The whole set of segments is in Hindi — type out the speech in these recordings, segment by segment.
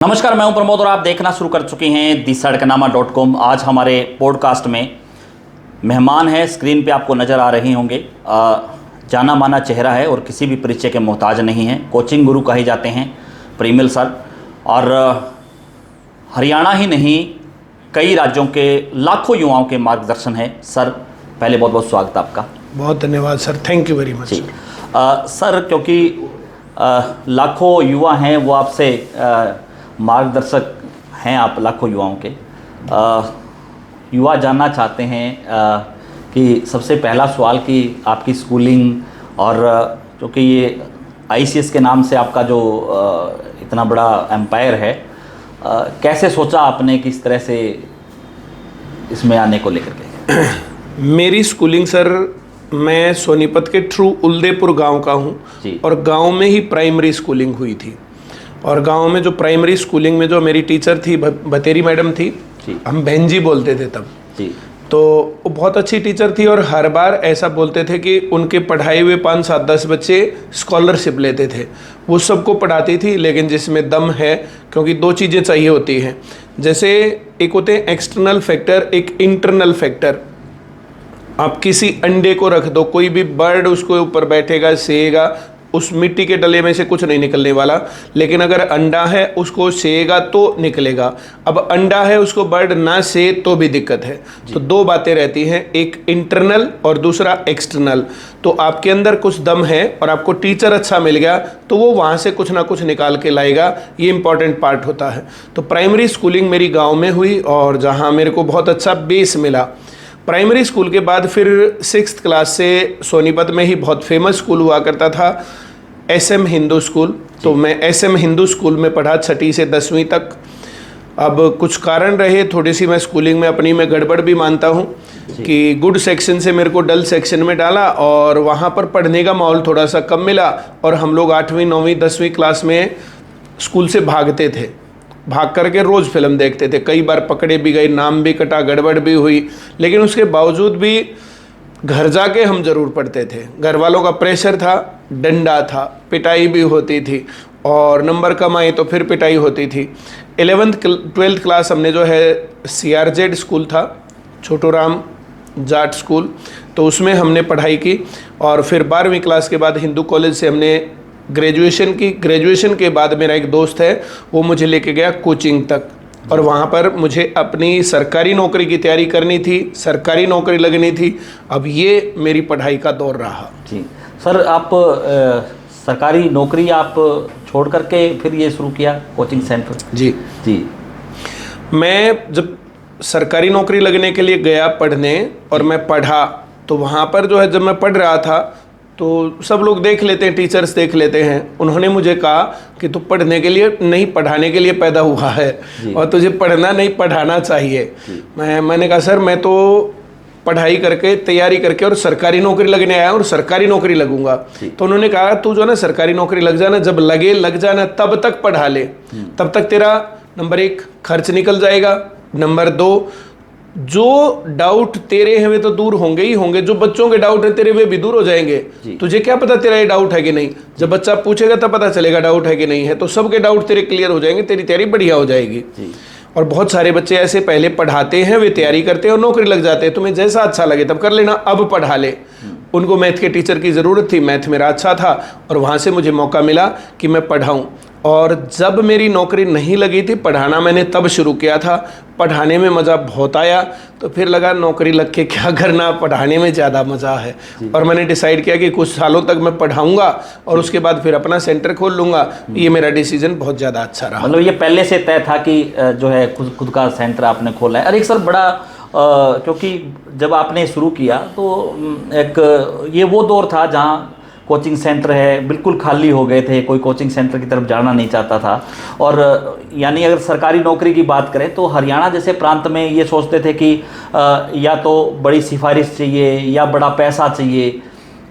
नमस्कार, मैं हूं प्रमोद और आप देखना शुरू कर चुके हैं दी-सड़कनामा.com। आज हमारे पॉडकास्ट में मेहमान है, स्क्रीन पे आपको नज़र आ रहे होंगे। जाना माना चेहरा है और किसी भी परिचय के मोहताज नहीं है। कोचिंग गुरु कहे जाते हैं प्रेमिल सर, और हरियाणा ही नहीं कई राज्यों के लाखों युवाओं के मार्गदर्शन है। सर, पहले बहुत बहुत स्वागत आपका। बहुत धन्यवाद sir, thank you very much. जी सर, क्योंकि लाखों युवा हैं, वो आपसे मार्गदर्शक हैं आप लाखों युवाओं के। युवा जानना चाहते हैं कि सबसे पहला सवाल कि आपकी स्कूलिंग और क्योंकि ये आईसीएस के नाम से आपका जो इतना बड़ा एम्पायर है, कैसे सोचा आपने कि इस तरह से इसमें आने को लेकर के? मेरी स्कूलिंग सर, मैं सोनीपत के थ्रू उल्देपुर गांव का हूँ और गांव में ही प्राइमरी स्कूलिंग हुई थी। और गांव में जो प्राइमरी स्कूलिंग में जो मेरी टीचर थी, बतेरी मैडम थी, हम बहन जी बोलते थे तब जी। तो वो बहुत अच्छी टीचर थी और हर बार ऐसा बोलते थे कि उनके पढ़ाए हुए 5, 7, 10 बच्चे स्कॉलरशिप लेते थे। वो सबको पढ़ाती थी, लेकिन जिसमें दम है, क्योंकि 2 चीज़ें चाहिए होती हैं। जैसे एक होते हैं एक्सटर्नल फैक्टर, एक इंटरनल फैक्टर। आप किसी अंडे को रख दो, कोई भी बर्ड उसके ऊपर बैठेगा, सेएगा, उस मिट्टी के डले में से कुछ नहीं निकलने वाला। लेकिन अगर अंडा है, उसको सेएगा तो निकलेगा। अब अंडा है, उसको बर्ड ना से तो भी दिक्कत है। तो 2 बातें रहती हैं, एक इंटरनल और दूसरा एक्सटर्नल। तो आपके अंदर कुछ दम है और आपको टीचर अच्छा मिल गया तो वो वहाँ से कुछ ना कुछ निकाल के लाएगा। ये इंपॉर्टेंट पार्ट होता है। तो प्राइमरी स्कूलिंग मेरी गाँव में हुई और जहाँ मेरे को बहुत अच्छा बेस मिला। प्राइमरी स्कूल के बाद फिर 6th क्लास से सोनीपत में ही बहुत फेमस स्कूल हुआ करता था, SM हिंदू स्कूल। तो मैं SM हिंदू स्कूल में पढ़ा 6ठी से 10वीं तक। अब कुछ कारण रहे, थोड़ी सी मैं स्कूलिंग में अपनी में गड़बड़ भी मानता हूँ कि गुड सेक्शन से मेरे को डल सेक्शन में डाला और वहाँ पर पढ़ने का माहौल थोड़ा सा कम मिला। और हम लोग 8वीं, 9वीं, 10वीं क्लास में स्कूल से भागते थे, भाग करके रोज़ फिल्म देखते थे। कई बार पकड़े भी गए, नाम भी कटा, गड़बड़ भी हुई, लेकिन उसके बावजूद भी घर जाके हम ज़रूर पढ़ते थे। घर वालों का प्रेशर था, डंडा था, पिटाई भी होती थी, और नंबर कम आए तो फिर पिटाई होती थी। 11th 12th क्लास हमने जो है CRZ स्कूल था, छोटू राम जाट स्कूल, तो उसमें हमने पढ़ाई की। और फिर 12वीं क्लास के बाद हिंदू कॉलेज से हमने ग्रेजुएशन की। ग्रेजुएशन के बाद मेरा एक दोस्त है, वो मुझे लेके गया कोचिंग तक, और वहाँ पर मुझे अपनी सरकारी नौकरी की तैयारी करनी थी, सरकारी नौकरी लगनी थी। अब ये मेरी पढ़ाई का दौर रहा। जी सर, आप सरकारी नौकरी आप छोड़ करके फिर ये शुरू किया कोचिंग सेंटर? जी जी। मैं जब सरकारी नौकरी लगने के लिए गया पढ़ने और मैं पढ़ा, तो वहाँ पर जो है, जब मैं पढ़ रहा था तो सब लोग देख लेते हैं, टीचर्स देख लेते हैं। उन्होंने मुझे कहा कि तू पढ़ने के लिए नहीं, पढ़ाने के लिए पैदा हुआ है और तुझे पढ़ना नहीं, पढ़ाना चाहिए। मैंने कहा सर, मैं तो पढ़ाई करके, तैयारी करके और सरकारी नौकरी लगने आया और सरकारी नौकरी लगूंगा। तो उन्होंने कहा तू जो ना सरकारी नौकरी लग जाना, जब लगे लग जाना, तब तक पढ़ा ले, तब तक तेरा नंबर 1 खर्च निकल जाएगा, नंबर 2 जो डाउट तेरे हैं वे तो दूर होंगे ही होंगे, जो बच्चों के डाउट है तेरे वे भी दूर हो जाएंगे। तुझे क्या पता तेरा ये डाउट है कि नहीं, जब बच्चा पूछेगा तब पता चलेगा डाउट है कि नहीं है। तो सबके डाउट तेरे क्लियर हो जाएंगे, तेरी तैयारी बढ़िया हो जाएगी। और बहुत सारे बच्चे ऐसे पहले पढ़ाते हैं, वे तैयारी करते हैं और नौकरी लग जाते हैं। तुम्हें जैसा अच्छा लगे तब कर लेना, अब पढ़ा ले। उनको मैथ के टीचर की ज़रूरत थी, मैथ मेरा अच्छा था और वहाँ से मुझे मौका मिला कि मैं पढ़ाऊँ। और जब मेरी नौकरी नहीं लगी थी, पढ़ाना मैंने तब शुरू किया था। पढ़ाने में मज़ा बहुत आया, तो फिर लगा नौकरी लग के क्या करना, पढ़ाने में ज़्यादा मज़ा है। और मैंने डिसाइड किया कि कुछ सालों तक मैं पढ़ाऊँगा और उसके बाद फिर अपना सेंटर खोल लूँगा। ये मेरा डिसीजन बहुत ज़्यादा अच्छा रहा। मतलब ये पहले से तय था कि जो है खुद का सेंटर आपने खोला है। और एक सर बड़ा क्योंकि जब आपने शुरू किया तो एक ये वो दौर था जहाँ कोचिंग सेंटर है बिल्कुल खाली हो गए थे, कोई कोचिंग सेंटर की तरफ जाना नहीं चाहता था। और यानी अगर सरकारी नौकरी की बात करें तो हरियाणा जैसे प्रांत में ये सोचते थे कि या तो बड़ी सिफारिश चाहिए या बड़ा पैसा चाहिए,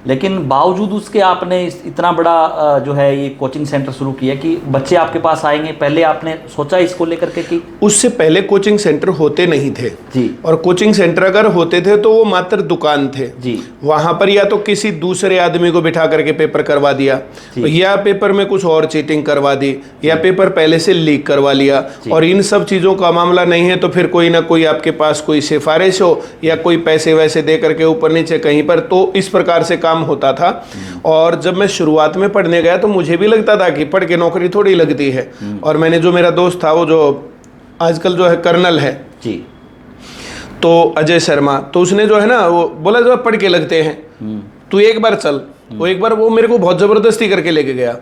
लेकिन बावजूद उसके आपने इतना बड़ा जो है ये कोचिंग सेंटर शुरू किया कि बच्चे आपके पास आएंगे, पहले आपने सोचा इसको लेकर के कि? उससे पहले कोचिंग सेंटर होते नहीं थे जी, और कोचिंग सेंटर अगर होते थे तो वो मात्र दुकान थे जी। वहां पर या तो किसी दूसरे आदमी को बिठा करके पेपर करवा दिया, या पेपर में कुछ और चीटिंग करवा दी, या पेपर पहले से लीक करवा लिया, और इन सब चीजों का मामला नहीं है तो फिर कोई ना कोई आपके पास कोई सिफारिश हो या कोई पैसे वैसे दे करके ऊपर नीचे कहीं पर, तो इस प्रकार से काम होता था। और जब मैं शुरुआत में पढ़ने गया तो मुझे भी लगता था कि पढ़ के नौकरी थोड़ी लगती है, और मैंने जो मेरा दोस्त था वो जो आजकल जो है कर्नल है जी, तो अजय शर्मा, तो उसने जो है ना वो बोला जो पढ़ के लगते हैं तू एक बार चल। वो एक बार वो मेरे को बहुत ज़बरदस्ती करके लेके गया,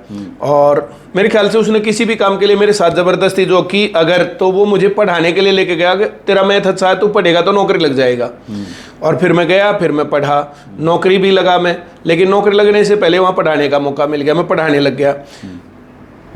और मेरे ख्याल से उसने किसी भी काम के लिए मेरे साथ ज़बरदस्ती जो की अगर, तो वो मुझे पढ़ाने के लिए लेके गया कि तेरा मैथ अच्छा है, तू पढ़ेगा तो नौकरी लग जाएगा। और फिर मैं गया, फिर मैं पढ़ा, नौकरी भी लगा मैं, लेकिन नौकरी लगने से पहले वहाँ पढ़ाने का मौका मिल गया, मैं पढ़ाने लग गया।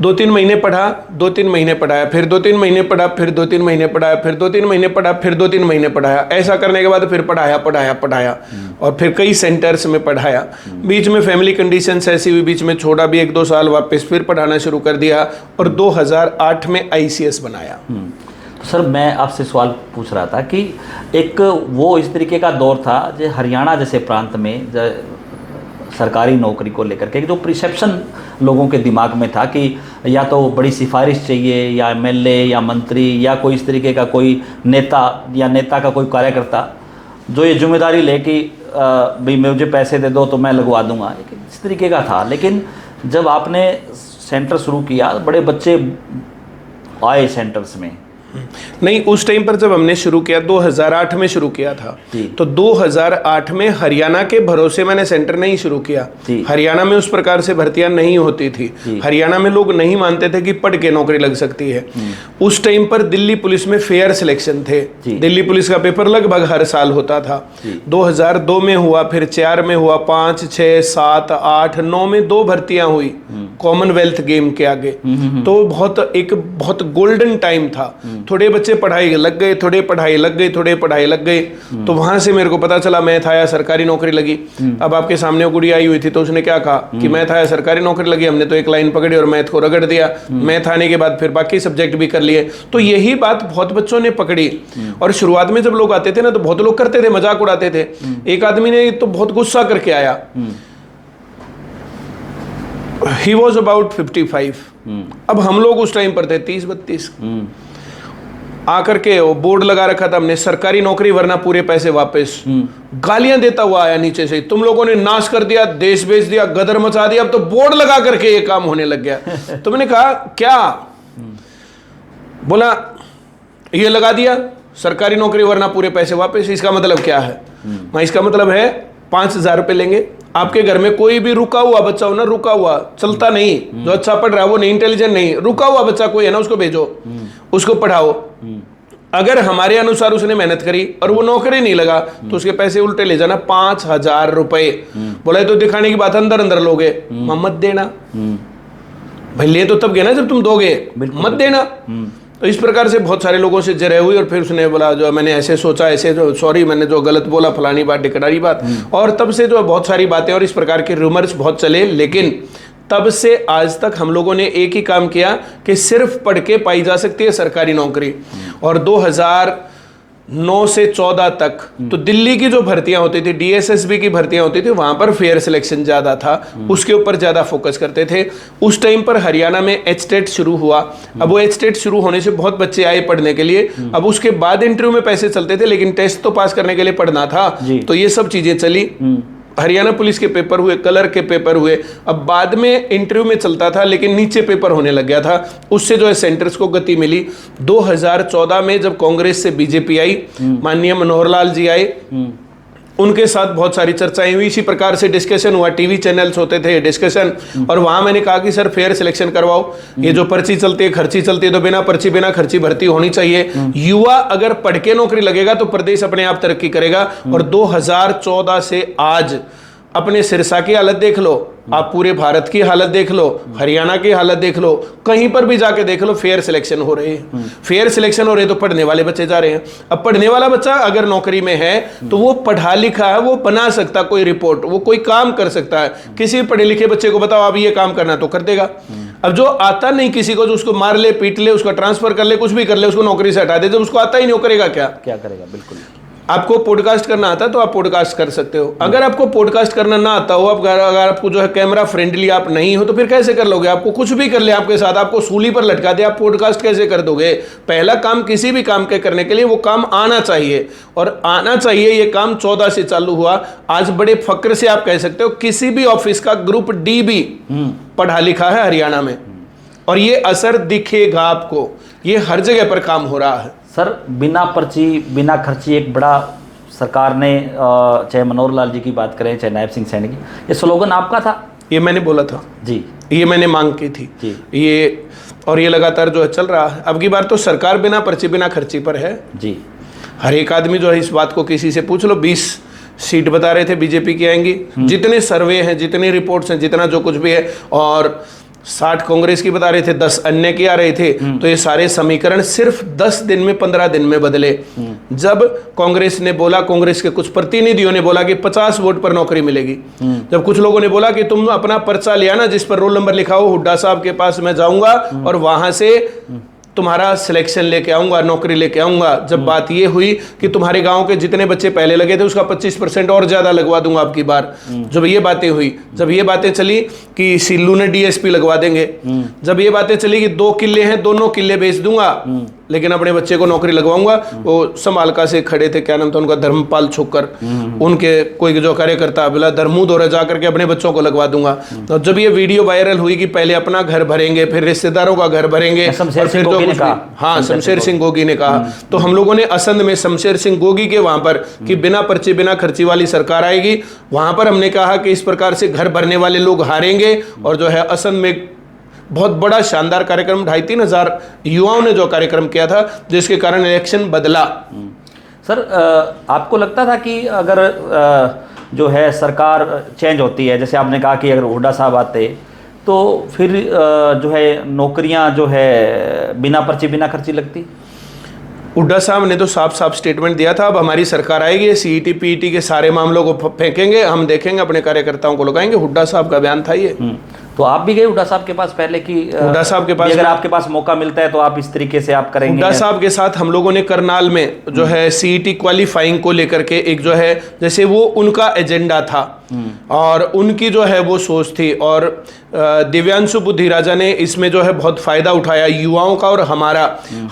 2-3 महीने पढ़ा, 2-3 महीने पढ़ाया, फिर 2-3 महीने पढ़ा, फिर 2-3 महीने पढ़ाया, फिर 2-3 महीने पढ़ा, फिर 2-3 महीने पढ़ाया। ऐसा करने के बाद फिर पढ़ाया और फिर कई सेंटर्स में पढ़ाया। बीच में फैमिली कंडीशंस ऐसी हुई, बीच में छोड़ा भी 1-2 साल, वापस फिर पढ़ाना शुरू कर दिया और 2008 में ICS बनाया। तो सर मैं आपसे सवाल पूछ रहा था कि एक वो इस तरीके का दौर था जो हरियाणा जैसे प्रांत में सरकारी नौकरी को लेकर के जो प्रिसेप्शन लोगों के दिमाग में था कि या तो बड़ी सिफारिश चाहिए, या MLA या मंत्री या कोई इस तरीके का कोई नेता या नेता का कोई कार्यकर्ता जो ये जिम्मेदारी ले कि भाई मुझे पैसे दे दो तो मैं लगवा दूंगा, इस तरीके का था। लेकिन जब आपने सेंटर शुरू किया, बड़े बच्चे आए सेंटर्स में। नहीं, उस टाइम पर जब हमने शुरू किया 2008 में शुरू किया था, तो 2008 में हरियाणा के भरोसे मैंने सेंटर नहीं शुरू किया। हरियाणा में उस प्रकार से भर्तियां नहीं होती थी, हरियाणा में लोग नहीं मानते थे कि पढ़ के नौकरी लग सकती है। उस टाइम पर दिल्ली पुलिस में फेयर सिलेक्शन थे, दिल्ली पुलिस का पेपर लगभग हर साल होता था। 2002 में हुआ, फिर 4 में हुआ, 5, 6, 7, 8, 9 में 2 भर्तियां हुई कॉमनवेल्थ गेम के आगे। तो बहुत गोल्डन टाइम था। थोड़े बच्चे पढ़ाई लग गए, थोड़े पढ़ाई लग गए, थोड़े पढ़ाई लग गए, तो वहां से मेरे को पता चला मैथ आया, सरकारी नौकरी लगी। अब आपके सामने वो गुड़िया आई हुई थी, तो उसने क्या कहा कि मैथ आया, सरकारी नौकरी लगी। हमने तो एक लाइन पकड़ी और मैथ को रगड़ दिया। मैथ आने के बाद फिर बाकी सब्जेक्ट भी कर लिए। तो यही बात बहुत बच्चों ने पकड़ी। और शुरुआत में जब लोग आते थे ना, तो बहुत लोग करते थे, मजाक उड़ाते थे। एक आदमी ने तो बहुत गुस्सा करके आया, ही वॉज अबाउट 55। अब हम लोग उस टाइम पर थे 30-32। आकर के वो बोर्ड लगा रखा था हमने, सरकारी नौकरी वरना पूरे पैसे वापस। गालियां देता हुआ आया नीचे से, तुम लोगों ने नाश कर दिया, देश बेच दिया, गदर मचा दिया, अब तो बोर्ड लगा करके ये काम होने लग गया। तो मैंने कहा क्या? बोला ये लगा दिया, सरकारी नौकरी वरना पूरे पैसे वापस। इसका मतलब क्या है? इसका मतलब है 5,000 रुपए लेंगे। आपके घर में कोई भी रुका हुआ बच्चा हो ना, रुका हुआ चलता नहीं, जो अच्छा पढ़ रहा है वो नहीं, इंटेलिजेंट नहीं, रुका हुआ बच्चा कोई है ना, उसको भेजो, उसको पढ़ाओ। अगर हमारे अनुसार उसने मेहनत करी और वो नौकरी नहीं लगा, तो उसके पैसे उल्टे ले जाना, 5,000 रुपए। बोला तो दिखाने की बात, अंदर अंदर लोगे, मत देना भाई। ले तो तब गए ना जब तुम दोगे, मत देना। तो इस प्रकार से बहुत सारे लोगों से जरे हुई। और फिर उसने बोला जो मैंने ऐसे सोचा, ऐसे जो सॉरी मैंने जो गलत बोला, फलानी बात, ढिकड़ारी बात। और तब से जो बहुत सारी बातें और इस प्रकार के रूमर्स बहुत चले। लेकिन तब से आज तक हम लोगों ने एक ही काम किया कि सिर्फ पढ़ के पाई जा सकती है सरकारी नौकरी। और 2009 से 14 तक तो दिल्ली की जो भर्तियां होती थी, DSSB की भर्तियां होती थी, वहां पर फेयर सिलेक्शन ज्यादा था, उसके ऊपर ज्यादा फोकस करते थे। उस टाइम पर हरियाणा में HTET शुरू हुआ। अब वो HTET शुरू होने से बहुत बच्चे आए पढ़ने के लिए। अब उसके बाद इंटरव्यू में पैसे चलते थे, लेकिन टेस्ट तो पास करने के लिए पढ़ना था। तो ये सब चीजें चली। हरियाणा पुलिस के पेपर हुए, कलर के पेपर हुए। अब बाद में इंटरव्यू में चलता था, लेकिन नीचे पेपर होने लग गया था। उससे जो है सेंटर्स को गति मिली। 2014 में जब कांग्रेस से BJP आई, माननीय मनोहर लाल जी आए, उनके साथ बहुत सारी चर्चाएं हुई। इसी प्रकार से डिस्कशन हुआ, टीवी चैनल्स होते थे डिस्कशन। और वहां मैंने कहा कि सर फेयर सिलेक्शन करवाओ, ये जो पर्ची चलती है, खर्ची चलती है, तो बिना पर्ची बिना खर्ची भर्ती होनी चाहिए। युवा अगर पढ़ के नौकरी लगेगा तो प्रदेश अपने आप तरक्की करेगा। और 2014 से आज अपने सिरसा की हालत देख लो, आप पूरे भारत की हालत देख लो, हरियाणा की हालत देख लो, कहीं पर भी जाके देख लो फेयर सिलेक्शन हो रही है। फेयर सिलेक्शन हो रही है तो पढ़ने वाले बच्चे जा रहे हैं। अब पढ़ने वाला बच्चा अगर नौकरी में है तो वो पढ़ा लिखा है, वो बना सकता कोई रिपोर्ट, वो कोई काम कर सकता है। किसी भी पढ़े लिखे बच्चे को बताओ आप ये काम करना तो कर देगा। अब जो आता नहीं किसी को, जो उसको मार ले, पीट ले, उसको ट्रांसफर कर ले, कुछ भी कर ले, उसको नौकरी से हटा दे, जब उसको आता ही नहीं, वो करेगा क्या करेगा। बिल्कुल। आपको पॉडकास्ट करना आता है तो आप पॉडकास्ट कर सकते हो। अगर आपको पॉडकास्ट करना ना आता हो, अगर आपको जो है कैमरा फ्रेंडली आप नहीं हो, तो फिर कैसे कर लोगे? आपको कुछ भी कर ले आपके साथ, आपको सूली पर लटका दे, आप पॉडकास्ट कैसे कर दोगे? पहला काम किसी भी काम के करने के लिए वो काम आना चाहिए, और आना चाहिए। ये काम 14 से चालू हुआ। आज बड़े फक्र से आप कह सकते हो किसी भी ऑफिस का ग्रुप डी भी पढ़ा लिखा है हरियाणा में, और ये असर दिखेगा आपको। ये हर जगह पर काम हो रहा है सर। बिना पर्ची बिना खर्ची एक बड़ा सरकार ने, चाहे मनोहर लाल जी की बात करें, चाहे नायब सिंह सैनी की, ये स्लोगन आपका था? ये मैंने बोला था जी, ये मैंने मांग की थी जी। ये, और ये लगातार जो है चल रहा है। अब की बार तो सरकार बिना पर्ची बिना खर्ची पर है जी। हर एक आदमी जो है, इस बात को किसी से पूछ लो, 20 सीट बता रहे थे बीजेपी की आएंगी, जितने सर्वे हैं, जितनी रिपोर्ट्स हैं, जितना जो कुछ भी है, और 60 कांग्रेस की बता रहे थे, 10 अन्य की आ रहे थे। तो ये सारे समीकरण सिर्फ 10 दिन में, 15 दिन में बदले। जब कांग्रेस ने बोला, कांग्रेस के कुछ प्रतिनिधियों ने बोला कि 50 वोट पर नौकरी मिलेगी, जब कुछ लोगों ने बोला कि तुम अपना पर्चा ले आना जिस पर रोल नंबर लिखा हो, हुड्डा साहब के पास मैं जाऊंगा और वहां से तुम्हारा सिलेक्शन लेके आऊंगा, नौकरी लेके आऊंगा। जब बात ये हुई कि तुम्हारे गांव के जितने बच्चे पहले लगे थे उसका 25% और ज्यादा लगवा दूंगा आपकी बार, जब ये बातें हुई, जब ये बातें चली कि सिल्लू ने डीएसपी लगवा देंगे, जब ये बातें चली कि 2 किले हैं, दोनों किले बेच दूंगा लेकिन अपने बच्चे को नौकरी लगवाऊंगा, वो समालका से खड़े थे, क्या नाम था उनका, धर्मपाल छोकर, उनके कोई जो कार्यकर्ता बोला धर्मूदौरा जाकर के अपने बच्चों को लगवा दूंगा। तो जब ये वीडियो वायरल हुई कि पहले अपना घर भरेंगे, फिर रिश्तेदारों का घर भरेंगे, और फिर जो हाँ, शमशेर सिंह गोगी ने कहा, तो हम लोगों ने असंध में शमशेर सिंह गोगी के वहां पर कि बिना पर्ची बिना खर्ची वाली सरकार आएगी, वहां पर हमने कहा कि इस प्रकार से घर भरने वाले लोग हारेंगे। और जो है असंध में बहुत बड़ा शानदार कार्यक्रम, 2,500-3 हजार युवाओं ने जो कार्यक्रम किया था, जिसके कारण इलेक्शन बदला। सर, आपको लगता था कि अगर जो है सरकार चेंज होती है, जैसे आपने कहा कि अगर हुड्डा साहब आते तो फिर जो है नौकरियां जो है बिना पर्ची बिना खर्ची लगती? हुड्डा साहब ने तो साफ साफ स्टेटमेंट दिया था, अब हमारी सरकार आएगी, सीईटी पीईटी के सारे मामलों को फेंकेंगे, हम देखेंगे, अपने कार्यकर्ताओं को लगाएंगे। हुड्डा साहब का बयान था ये। तो आप भी गए हुड्डा साहब के पास पहले कि हुड्डा साहब के पास अगर आपके पास मौका मिलता है तो आप इस तरीके से आप करेंगे? हुड्डा साहब के साथ हम लोगों ने करनाल में जो है सीईटी क्वालिफाइंग को लेकर के एक जो है, जैसे वो उनका एजेंडा था और उनकी जो है वो सोच थी, और दिव्यांशु बुद्धि राजा ने इसमें जो है बहुत फायदा उठाया युवाओं का, और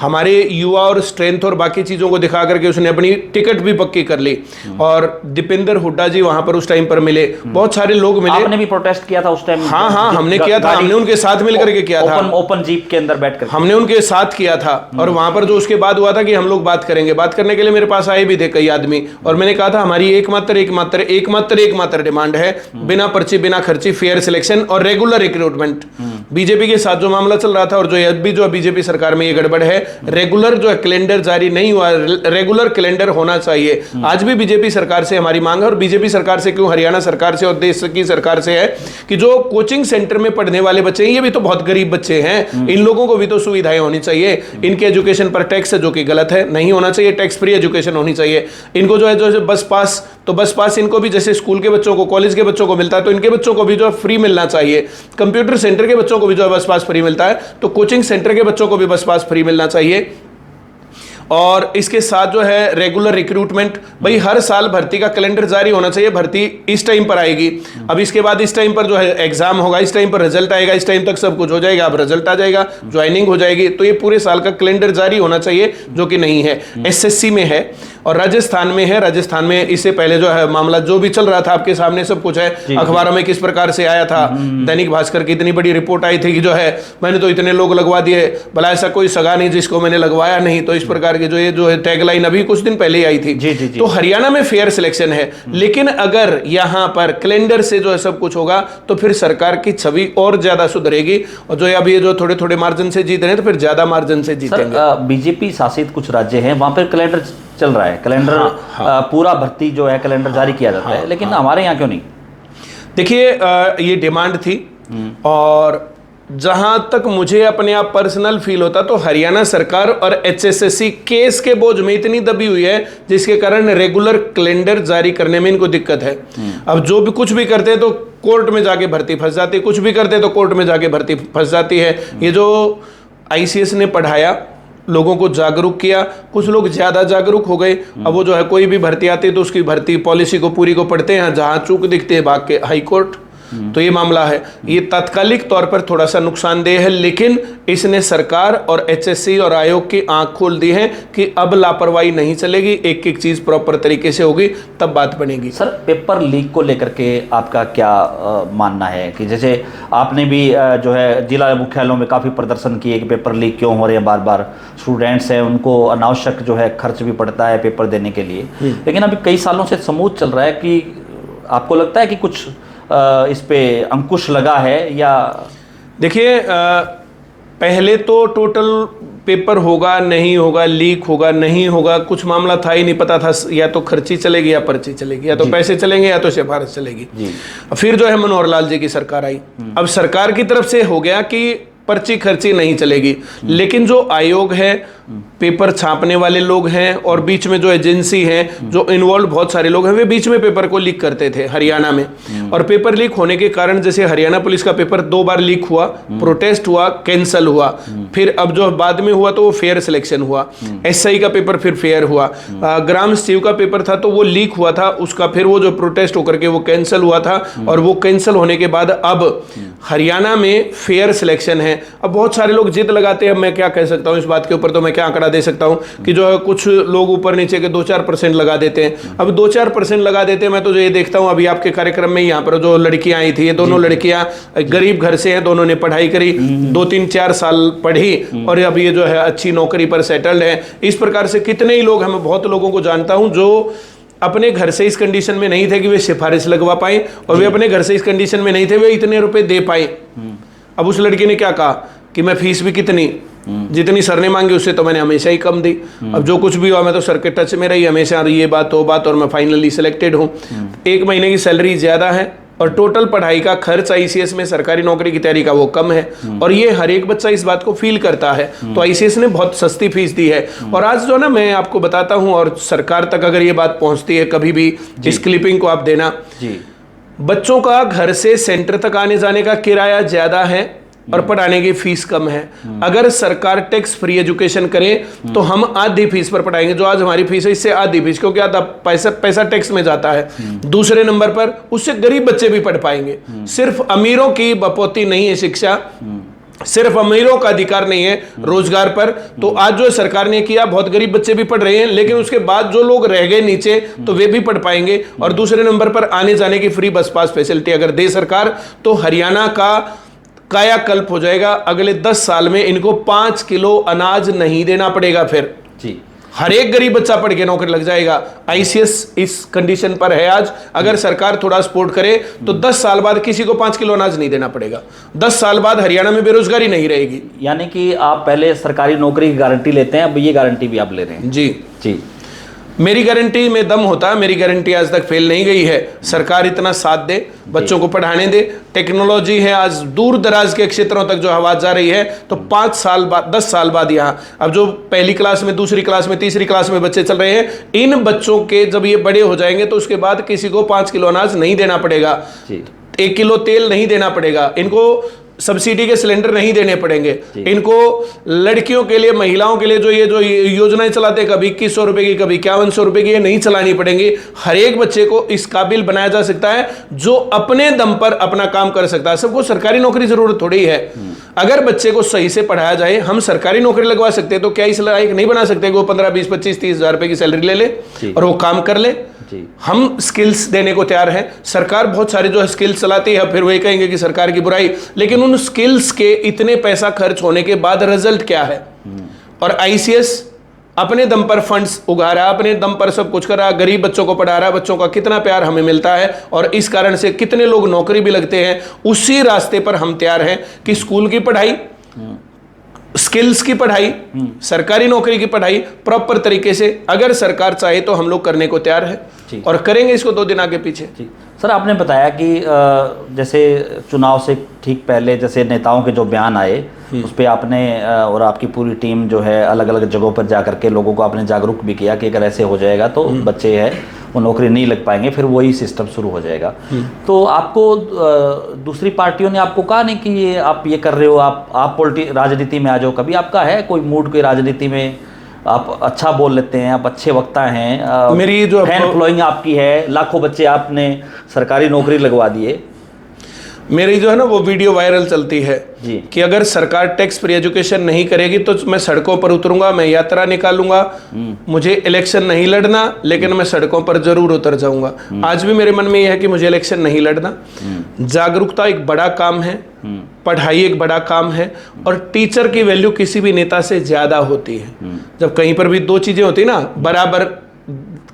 हमारे युवा और स्ट्रेंथ और बाकी चीजों को दिखा करके उसने अपनी टिकट भी पक्की कर ली। और दीपेंद्र हुड्डा जी वहां पर उस टाइम पर मिले, बहुत सारे लोग मिले। आपने भी प्रोटेस्ट किया था उस टाइम? हाँ, हमने किया था, हमने उनके साथ मिलकर के किया था, ओपन जीप के अंदर बैठकर हमने उनके साथ किया था। और वहां पर जो उसके बाद हुआ था कि हम लोग बात करेंगे, बात करने के लिए मेरे पास आए भी थे कई आदमी, और मैंने कहा था हमारी एकमात्र डिमांड है बिना पर्ची बिना खर्ची फेयर सिलेक्शन और रेगुलर रिक्रूटमेंट। बीजेपी के साथ जो मामला चल रहा था और जो अभी जो बीजेपी सरकार में ये गड़बड़ है, रेगुलर जो है कैलेंडर जारी नहीं हुआ, रेगुलर कैलेंडर होना चाहिए। आज भी बीजेपी सरकार से हमारी मांग है, और बीजेपी सरकार से क्यों, हरियाणा सरकार से और देश की सरकार से है कि जो कोचिंग सेंटर में पढ़ने वाले बच्चे हैं, ये भी तो बहुत गरीब बच्चे हैं, इन लोगों को भी तो सुविधाएं होनी चाहिए। इनके एजुकेशन पर टैक्स है जो कि गलत है, नहीं होना चाहिए, टैक्स फ्री एजुकेशन होनी चाहिए। इनको जो है जो बस पास, तो बस पास इनको भी जैसे स्कूल के बच्चों को, कॉलेज के बच्चों को मिलता है, तो इनके बच्चों को भी जो फ्री मिलना चाहिए। कंप्यूटर सेंटर के बच्चों को भी जो है बस पास फ्री मिलता है, तो कोचिंग सेंटर के बच्चों को भी बस पास फ्री मिलना चाहिए। और इसके साथ जो है रेगुलर रिक्रूटमेंट, भाई हर साल भर्ती का कैलेंडर जारी होना चाहिए, भर्ती इस टाइम पर आएगी, अब इसके बाद इस टाइम पर जो है एग्जाम होगा, इस टाइम पर रिजल्ट आएगा, इस टाइम तक सब कुछ हो जाएगा, अब रिजल्ट आ जाएगा, ज्वाइनिंग हो जाएगी, तो ये पूरे साल का कैलेंडर जारी होना चाहिए, जो कि नहीं है। एसएससी में है और राजस्थान में है। राजस्थान में इससे पहले जो है मामला जो भी चल रहा था आपके सामने सब कुछ है, अखबारों में किस प्रकार से आया था, दैनिक भास्कर की इतनी बड़ी रिपोर्ट आई थी कि जो है मैंने तो इतने लोग लगवा दिए, भला ऐसा कोई सगा नहीं जिसको मैंने लगवाया नहीं, तो इस प्रकार की जो है टैगलाइन अभी कुछ दिन पहले ही आई थी। जी। तो हरियाणा में फेयर सिलेक्शन है, लेकिन अगर यहां पर कैलेंडर से जो है सब कुछ होगा तो फिर सरकार की छवि और ज्यादा सुधरेगी, और जो अभी जो थोड़े थोड़े मार्जिन से जीत रहे हैं तो फिर ज्यादा मार्जिन से जीतेंगे। बीजेपी शासित कुछ राज्य हैं, वहां पर कैलेंडर चल रहा है, कैलेंडर पूरा भर्ती जो है कैलेंडर जारी किया जाता है, लेकिन हमारे यहाँ क्यों नहीं? देखिए ये डिमांड थी, और जहां तक मुझे अपने आप पर्सनल फील होता तो हरियाणा सरकार और एचएसएससी केस के बोझ में इतनी दबी हुई है जिसके कारण रेगुलर कैलेंडर जारी करने में इनको दिक्कत है। अब जो भी कुछ भी करते हैं तो कोर्ट में जाके भर्ती फंस जाती है, कुछ भी करते हैं तो कोर्ट में जाके भर्ती फंस जाती है। ये जो आईसीएस ने पढ़ाया, लोगों को जागरूक किया, कुछ लोग ज्यादा जागरूक हो गए। अब वो जो है कोई भी भर्ती आती है तो उसकी भर्ती पॉलिसी को पूरी को पढ़ते हैं, जहां चूक दिखती है भाग के हाई कोर्ट। तो ये मामला है, ये तात्कालिक तौर पर थोड़ा सा नुकसानदेह है, लेकिन इसने सरकार और एचएससी और आयोग की आंख खोल दी है कि अब लापरवाही नहीं चलेगी, एक एक चीज प्रॉपर तरीके से होगी तब बात बनेगी। सर, पेपर लीक को लेकर के आपका क्या मानना है कि जैसे आपने भी जो है जिला मुख्यालयों में काफ़ी प्रदर्शन किए कि पेपर लीक क्यों हो रहे हैं, बार बार स्टूडेंट्स हैं उनको अनावश्यक जो है खर्च भी पड़ता है पेपर देने के लिए, लेकिन अभी कई सालों से समूह चल रहा है कि आपको लगता है कि कुछ इस पे अंकुश लगा है? या देखिए पहले तो टोटल पेपर होगा नहीं होगा, लीक होगा नहीं होगा, कुछ मामला था ही नहीं, पता था या तो खर्ची चलेगी या पर्ची चलेगी, या तो पैसे चलेंगे या तो सिफारिश चलेगी। फिर जो है मनोहर लाल जी की सरकार आई, अब सरकार की तरफ से हो गया कि पर्ची खर्ची नहीं चलेगी, लेकिन जो आयोग है, पेपर छापने वाले लोग हैं और बीच में जो एजेंसी हैं, जो इन्वॉल्व बहुत सारे लोग हैं, वे बीच में पेपर को लीक करते थे हरियाणा में। और पेपर लीक होने के कारण जैसे हरियाणा पुलिस का पेपर 2 बार लीक हुआ, प्रोटेस्ट हुआ, कैंसल हुआ, फिर अब जो बाद में हुआ तो वो फेयर सिलेक्शन हुआ, एसआई का पेपर फिर फेयर हुआ, ग्राम सचिव का पेपर था तो वो लीक हुआ था, उसका फिर वो जो प्रोटेस्ट होकर के वो कैंसिल हुआ था, और वो कैंसिल होने के बाद अब हरियाणा में फेयर सिलेक्शन है। अब बहुत सारे लोग जिद लगाते हैं, मैं क्या कह सकता हूँ इस बात के ऊपर, तो मैं क्या आंकड़ा दे सकता हूं कि जो है कुछ लोग ऊपर नीचे के 2-4% लगा देते हैं। अब 2-4% लगा देते हैं, मैं तो ये देखता हूं अभी आपके कार्यक्रम में यहाँ पर जो लड़कियां आई थी, ये दोनों लड़कियां गरीब घर से हैं, दोनों ने पढ़ाई करी, 2-3-4 साल पढ़ी और अब ये जो है अच्छी नौकरी पर सेटल्ड है। इस प्रकार से कितने ही लोग, मैं बहुत लोगों को जानता हूं जो अपने घर से इस कंडीशन में नहीं थे कि वे सिफारिश लगवा पाए, और वे अपने घर से इस कंडीशन में नहीं थे वे इतने रुपए दे पाए। अब उस लड़की ने क्या कहा कि मैं फीस भी कितनी, जितनी सर ने मांगी उससे तो मैंने हमेशा ही कम दी, अब जो कुछ भी हुआ मैं तो सर के टच में रही हमेशा, ये बात वो बात, और मैं फाइनली सिलेक्टेड हूँ। 1 महीने की सैलरी ज्यादा है और टोटल पढ़ाई का खर्च आईसीएस में सरकारी नौकरी की तैयारी का वो कम है, और ये हर एक बच्चा इस बात को फील करता है। तो आईसीएस ने बहुत सस्ती फीस दी है। और आज जो ना मैं आपको बताता हूँ, और सरकार तक अगर ये बात पहुंचती है कभी भी, इस क्लिपिंग को आप देना, बच्चों का घर से सेंटर तक आने जाने का किराया ज्यादा है और पढ़ाने की फीस कम है। अगर सरकार टैक्स फ्री एजुकेशन करे तो हम आधी फीस पर पढ़ाएंगे, जो आज हमारी फीस है इससे आधी फीस, क्योंकि आधा पैसा टैक्स में जाता है। दूसरे नंबर पर उससे गरीब बच्चे भी पढ़ पाएंगे। सिर्फ अमीरों की बपौती नहीं है शिक्षा, सिर्फ अमीरों का अधिकार नहीं है रोजगार पर। तो आज जो सरकार ने किया, बहुत गरीब बच्चे भी पढ़ रहे हैं, लेकिन उसके बाद जो लोग रह गए नीचे तो वे भी पढ़ पाएंगे। और दूसरे नंबर पर आने जाने की फ्री बस पास फैसिलिटी अगर दे सरकार, तो हरियाणा का कायाकल्प हो जाएगा। अगले 10 साल में इनको 5 किलो अनाज नहीं देना पड़ेगा। फिर हर एक गरीब बच्चा पढ़ के नौकरी लग जाएगा। आईसीएस इस कंडीशन पर है आज। अगर सरकार थोड़ा सपोर्ट करे तो 10 साल बाद किसी को 5 किलो अनाज नहीं देना पड़ेगा। 10 साल बाद हरियाणा में बेरोजगारी नहीं रहेगी। यानी कि आप पहले सरकारी नौकरी की गारंटी लेते हैं, अब ये गारंटी भी आप ले रहे हैं। जी मेरी गारंटी में दम होता है, मेरी गारंटी आज तक फेल नहीं गई है। सरकार इतना साथ दे, बच्चों को पढ़ाने दे, टेक्नोलॉजी है आज दूर दराज के क्षेत्रों तक जो आवाज जा रही है, तो 5 साल बाद 10 साल बाद यहाँ अब जो पहली क्लास में, दूसरी क्लास में, तीसरी क्लास में बच्चे चल रहे हैं, इन बच्चों के जब ये बड़े हो जाएंगे तो उसके बाद किसी को 5 किलो अनाज नहीं देना पड़ेगा, 1 किलो तेल नहीं देना पड़ेगा, इनको सब्सिडी के सिलेंडर नहीं देने पड़ेंगे, इनको लड़कियों के लिए, महिलाओं के लिए जो योजनाएं चलाते हैं, कभी 2100 रुपए की, कभी 5100 रुपए की, ये नहीं चलानी पड़ेंगी। हर एक बच्चे को इस काबिल बनाया जा सकता है जो अपने दम पर अपना काम कर सकता है। सबको सरकारी नौकरी जरूरत थोड़ी है। अगर बच्चे को सही से पढ़ाया जाए, हम सरकारी नौकरी लगवा सकते हैं, तो क्या इस लायक नहीं बना सकते कि वो 15, 20, 25, 30 हजार रुपए की सैलरी ले ले और वो काम कर ले। हम स्किल्स देने को तैयार हैं। सरकार बहुत सारे जो है स्किल्स चलाती है, फिर वही कहेंगे कि सरकार की बुराई, लेकिन उन स्किल्स के इतने पैसा खर्च होने के बाद रिजल्ट क्या है? और आईसीएस अपने दम पर फंड्स उगा रहा है, अपने दम पर सब कुछ कर रहा है, गरीब बच्चों को पढ़ा रहा है, बच्चों का कितना प्यार हमें मिलता है और इस कारण से कितने लोग नौकरी भी लगते हैं। उसी रास्ते पर हम तैयार हैं कि स्कूल की पढ़ाई, स्किल्स की पढ़ाई, सरकारी नौकरी की पढ़ाई प्रॉपर तरीके से अगर सरकार चाहे तो हम लोग करने को तैयार है और करेंगे इसको 2 दिन आगे पीछे। सर आपने बताया कि जैसे चुनाव से ठीक पहले जैसे नेताओं के जो बयान आए उस पर आपने और आपकी पूरी टीम जो है अलग अलग जगहों पर जा करके लोगों को आपने जागरूक भी किया कि अगर ऐसे हो जाएगा तो बच्चे हैं वो नौकरी नहीं लग पाएंगे, फिर वही सिस्टम शुरू हो जाएगा। तो आपको दूसरी पार्टियों ने आपको कहा नहीं कि ये आप ये कर रहे हो, आप राजनीति में आ जाओ? कभी आपका है कोई मूड कोई राजनीति में? आप अच्छा बोल लेते हैं, आप अच्छे वक्ता हैं, मेरी जो फैन फॉलोइंग आपकी है, लाखों बच्चे आपने सरकारी नौकरी लगवा दिए। मेरी जो है ना वो वीडियो वायरल चलती है जी कि अगर सरकार टैक्स फ्री एजुकेशन नहीं करेगी तो मैं सड़कों पर उतरूंगा, मैं यात्रा निकालूंगा, मुझे इलेक्शन नहीं लड़ना लेकिन मैं सड़कों पर जरूर उतर जाऊंगा। आज भी मेरे मन में यह है कि मुझे इलेक्शन नहीं लड़ना। जागरूकता एक बड़ा काम है, पढ़ाई एक बड़ा काम है, और टीचर की वैल्यू किसी भी नेता से ज्यादा होती है। जब कहीं पर भी दो चीजें होती ना, बराबर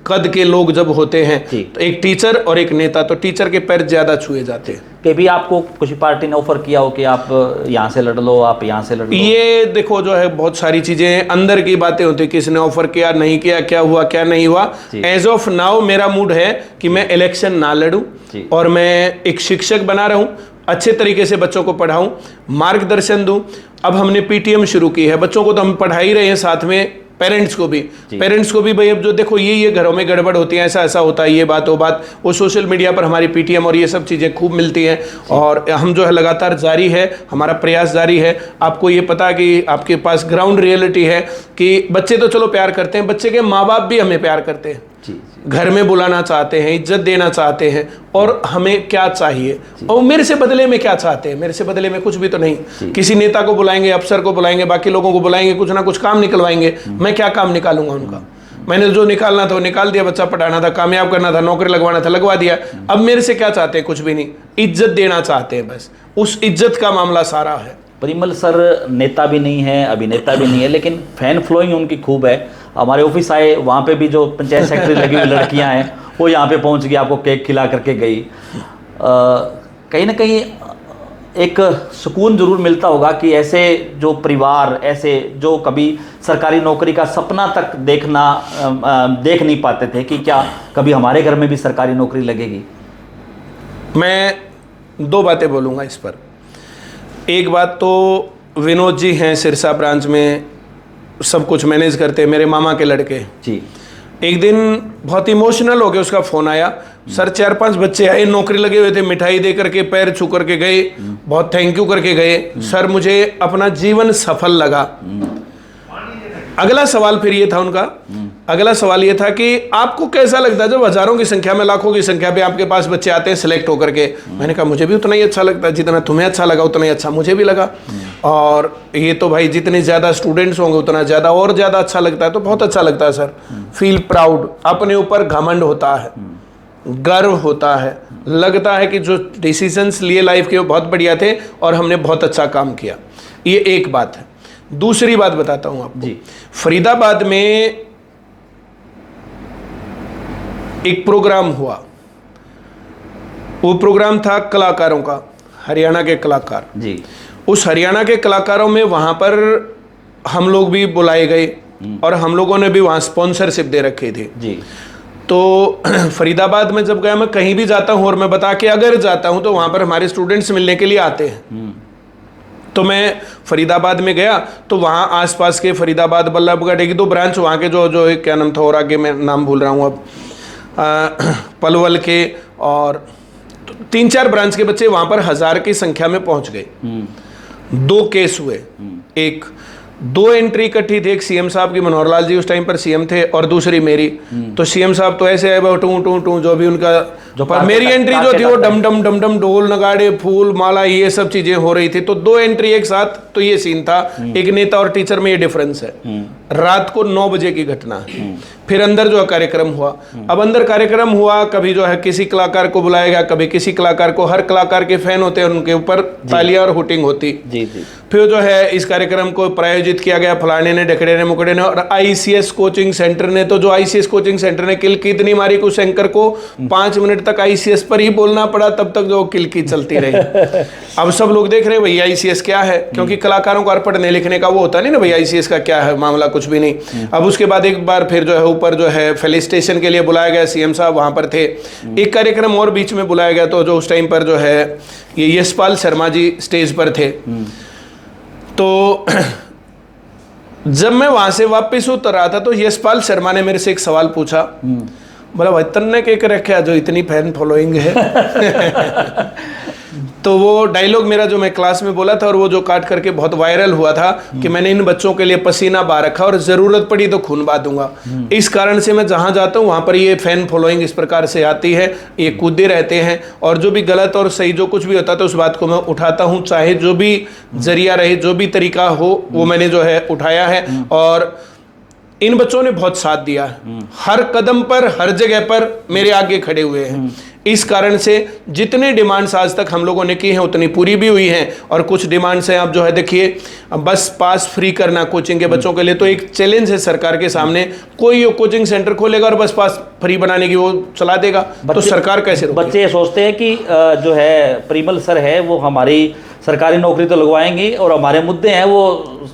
कद के लोग जब होते हैं तो एक टीचर और एक नेता, तो टीचर के पैर ज्यादा छुए जाते हैं। कभी आपको कुछ पार्टी ने ऑफर किया हो कि आप यहाँ से लड़ लो, आप यहाँ से लड़ लो? ये देखो जो है बहुत सारी चीजें अंदर की बातें होती, किसने ऑफर किया नहीं किया, क्या हुआ क्या नहीं हुआ। एज ऑफ नाउ मेरा मूड है कि मैं इलेक्शन ना लड़ूं और मैं एक शिक्षक बना रहूं, अच्छे तरीके से बच्चों को पढ़ाऊं, मार्गदर्शन दूं। अब हमने पीटीएम शुरू की है, बच्चों को तो हम पढ़ा ही रहे हैं, साथ में पेरेंट्स को भी भाई अब जो देखो ये घरों में गड़बड़ होती है, ऐसा ऐसा होता है, ये बात वो बात, वो सोशल मीडिया पर हमारी पीटीएम और ये सब चीज़ें खूब मिलती हैं। और हम जो है लगातार जारी है, हमारा प्रयास जारी है। आपको ये पता कि आपके पास ग्राउंड रियलिटी है कि बच्चे तो चलो प्यार करते हैं, बच्चे के माँ बाप भी हमें प्यार करते हैं, घर में बुलाना चाहते हैं, इज्जत देना चाहते हैं। और हमें क्या चाहिए और मेरे से बदले में क्या चाहते हैं? मेरे से बदले में कुछ भी तो नहीं। किसी नेता को बुलाएंगे, अफसर को बुलाएंगे, बाकी लोगों को बुलाएंगे, कुछ ना कुछ काम निकलवाएंगे। मैं क्या काम निकालूंगा उनका? मैंने जो निकालना था वो निकाल दिया, बच्चा पढ़ाना था, कामयाब करना था, नौकरी लगवाना था, लगवा दिया। अब मेरे से क्या चाहते हैं? कुछ भी नहीं, इज्जत देना चाहते हैं बस। उस इज्जत का मामला सारा है। परिमल सर नेता भी नहीं है, अभिनेता भी नहीं है, लेकिन फैन फॉलोइंग उनकी खूब है। हमारे ऑफिस आए, वहाँ पे भी जो पंचायत सेक्रेटरी लगी हुई लड़कियाँ हैं वो यहाँ पे पहुँच गई, आपको केक खिला करके गई। कहीं ना कहीं एक सुकून जरूर मिलता होगा कि ऐसे जो परिवार, ऐसे जो कभी सरकारी नौकरी का सपना तक देख नहीं पाते थे कि क्या कभी हमारे घर में भी सरकारी नौकरी लगेगी। मैं दो बातें बोलूँगा इस पर। एक बात तो विनोद जी हैं सिरसा ब्रांच में, सब कुछ मैनेज करते हैं, मेरे मामा के लड़के जी। एक दिन बहुत इमोशनल हो गया, उसका फ़ोन आया, सर 4-5 बच्चे आए, नौकरी लगे हुए थे, मिठाई दे करके पैर छू करके गए, बहुत थैंक यू करके गए, सर मुझे अपना जीवन सफल लगा। अगला सवाल फिर ये था उनका, अगला सवाल ये था कि आपको कैसा लगता है जब हजारों की संख्या में, लाखों की संख्या में आपके पास बच्चे आते हैं सिलेक्ट होकर के? मैंने कहा मुझे भी उतना ही अच्छा लगता है, जितना तुम्हें अच्छा लगा उतना ही अच्छा मुझे भी लगा। और ये तो भाई जितने ज़्यादा स्टूडेंट्स होंगे उतना ज़्यादा और ज़्यादा अच्छा लगता है। तो बहुत अच्छा लगता है सर, फील प्राउड, अपने ऊपर घमंड होता है, गर्व होता है, लगता है कि जो डिसीजंस लिए लाइफ के वो बहुत बढ़िया थे और हमने बहुत अच्छा काम किया। ये एक बात है। दूसरी बात बताता हूँ आपको जी। फरीदाबाद में एक प्रोग्राम हुआ, वो प्रोग्राम था कलाकारों का, हरियाणा के कलाकार जी। उस हरियाणा के कलाकारों में वहाँ पर हम लोग भी बुलाए गए और हम लोगों ने भी वहाँ स्पॉन्सरशिप दे रखे थे जी। तो फरीदाबाद में जब गया, मैं कहीं भी जाता हूँ और मैं बता के अगर जाता हूँ तो वहाँ पर हमारे स्टूडेंट्स मिलने के लिए आते हैं। तो मैं फरीदाबाद में गया तो वहाँ आसपास के फरीदाबाद, बल्लभगढ़, एक दो ब्रांच वहाँ के जो क्या नाम था और आगे मैं नाम भूल रहा हूँ अब, पलवल के, और 3-4 ब्रांच के बच्चे वहाँ पर 1000 की संख्या में पहुँच गए। 2 केस हुए, एक 2 एंट्री इकट्ठी थी, एक सीएम साहब की, मनोहर लाल जी उस टाइम पर सीएम थे, और दूसरी मेरी। तो सीएम साहब तो ऐसे है टू टू टू जो भी उनका, पर मेरी एंट्री जो थी वो डम डम डम डम, ढोल नगाड़े फूल माला ये सब चीजें हो रही थी। तो 2 एंट्री एक साथ, तो ये सीन था। एक नेता और टीचर में ये डिफरेंस है। रात को 9 बजे की घटना है। फिर अंदर जो कार्यक्रम हुआ, अब अंदर कार्यक्रम हुआ, कभी जो है किसी कलाकार को बुलाया गया, कभी किसी कलाकार को, हर कलाकार के फैन होते हैं, उनके ऊपर तालियां और हुटिंग होती जी। फिर जो है इस कार्यक्रम को प्रायोजित आयोजित किया गया फलाने ने, ढकड़े ने, मुकड़े ने, और आईसीएस कोचिंग सेंटर ने, तो जो आईसीएस कोचिंग सेंटर ने किलकी इतनी मारी कि उस एंकर को 5 मिनट तक आईसीएस पर ही बोलना पड़ा, तब तक जो किलकी चलती रही। अब सब लोग देख रहे हैं भाई आईसीएस क्या है, क्योंकि कलाकारों का पढ़ने लिखने का वो होता नहीं ना भाई, आईसीएस का क्या है मामला, कुछ भी नहीं। अब उसके बाद एक बार फिर जो है ऊपर जो है फेलिसिटेशन के लिए बुलाया गया, सीएम साहब वहां पर थे। एक कार्यक्रम और बीच में बुलाया गया, तो जो उस टाइम पर जो है ये यशपाल शर्मा जी स्टेज पर थे। तो जब मैं वहां से वापस उतर रहा था तो यशपाल शर्मा ने मेरे से एक सवाल पूछा, बोला भाई तन्ने के रखा जो इतनी फैन फॉलोइंग है। तो वो डायलॉग मेरा जो मैं क्लास में बोला था और वो जो काट करके बहुत वायरल हुआ था कि मैंने इन बच्चों के लिए पसीना बहा रखा और जरूरत पड़ी तो खून बहा दूंगा। इस कारण से मैं जहां जाता हूं वहां पर ये फैन फॉलोइंग इस प्रकार से आती है, ये कूदे रहते हैं, और जो भी गलत और सही जो कुछ भी होता है तो उस बात को मैं उठाता हूं, चाहे जो भी जरिया रहे, जो भी तरीका हो, वो मैंने जो है उठाया है। और इन बच्चों ने बहुत साथ दिया है, हर कदम पर, हर जगह पर मेरे आगे खड़े हुए हैं। इस कारण से जितनी डिमांड्स आज तक हम लोगों ने की हैं उतनी पूरी भी हुई हैं, और कुछ डिमांड्स हैं, आप जो है देखिए बस पास फ्री करना कोचिंग के बच्चों के लिए, तो एक चैलेंज है सरकार के सामने। कोई कोचिंग सेंटर खोलेगा और बस पास फ्री बनाने की वो चला देगा, तो सरकार कैसे रोकेगी? बच्चे ये सोचते हैं कि जो है परिमल सर है वो हमारी सरकारी नौकरी तो लगवाएंगे और हमारे मुद्दे हैं वो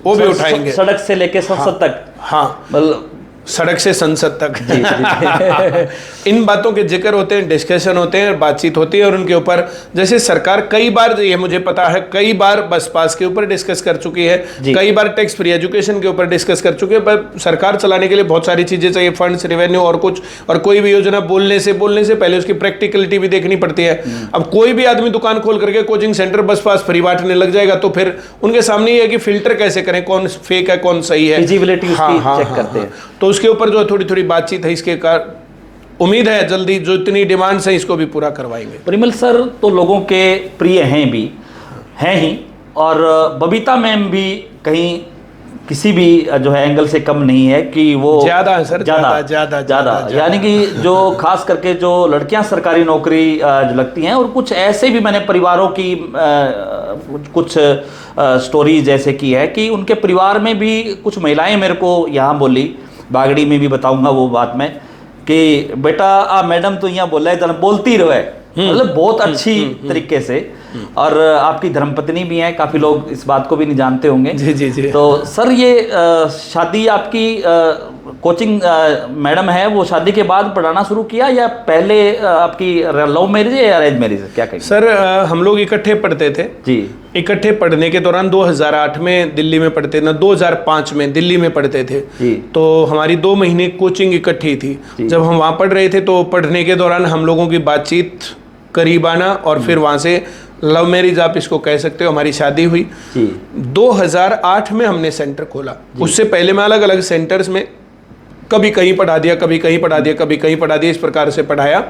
भी उठाएंगे, सड़क से लेके संसद तक। हाँ, मतलब सड़क से संसद तक। जी। इन बातों के जिक्र होते हैं, डिस्कशन होते हैं, बातचीत होती है, और उनके ऊपर जैसे सरकार कई बार, ये मुझे पता है, कई बार बस पास के ऊपर डिस्कस कर चुकी है, कई बार टैक्स फ्री एजुकेशन के ऊपर डिस्कस कर चुकी है। पर सरकार चलाने के लिए बहुत सारी चीजें चाहिए, फंड्स, रेवेन्यू और कुछ, और कोई भी योजना बोलने से पहले उसकी प्रैक्टिकलिटी भी देखनी पड़ती है। अब कोई भी आदमी दुकान खोल करके कोचिंग सेंटर बस पास फ्री बांटने लग जाएगा तो फिर उनके सामने ये है कि फिल्टर कैसे करें, कौन फेक है कौन सही है, फिजिबिलिटी चेक करते हैं। तो उसके ऊपर जो थोड़ी थोड़ी बातचीत है, इसके कारण उम्मीद है जल्दी जो इतनी डिमांड्स हैं इसको भी पूरा करवाएंगे। परिमल सर तो लोगों के प्रिय हैं ही, और बबीता मैम भी कहीं किसी भी जो है एंगल से कम नहीं है कि वो ज्यादा है सर, ज्यादा, यानी कि जो खास करके जो लड़कियां सरकारी नौकरी जो लगती हैं, और कुछ ऐसे भी मैंने परिवारों की कुछ स्टोरी जैसे की है कि उनके परिवार में भी कुछ महिलाएं मेरे को यहाँ बोली, बागड़ी में भी बताऊंगा वो बात में, कि बेटा मैडम तो यहाँ बोला है बोलती रहे, मतलब बहुत अच्छी तरीके से। और आपकी धर्मपत्नी भी हैं, काफी लोग इस बात को भी नहीं जानते होंगे। जी। तो सर ये शादी आपकी कोचिंग मैडम है वो शादी के बाद पढ़ाना शुरू किया, या पहले आपकी लव मैरिज है या अरेंज मैरिज है, क्या कहें? सर हम लोग इकट्ठे पढ़ते थे जी। इकट्ठे पढ़ने के दौरान 2008 में दिल्ली में पढ़ते ना, 2005 में दिल्ली में पढ़ते थे जी। तो हमारी 2 महीने कोचिंग इकट्ठी थी। जब हम वहाँ पढ़ रहे थे तो पढ़ने के दौरान हम लोगों की बातचीत करीब आना, और फिर वहाँ से लव मैरिज आप इसको कह सकते हो, हमारी शादी हुई। 2008 में हमने सेंटर खोला। उससे पहले मैं अलग अलग सेंटर्स में कभी कहीं पढ़ा दिया, कभी कहीं पढ़ा दिया, कभी कहीं पढ़ा दिया, इस प्रकार से पढ़ाया।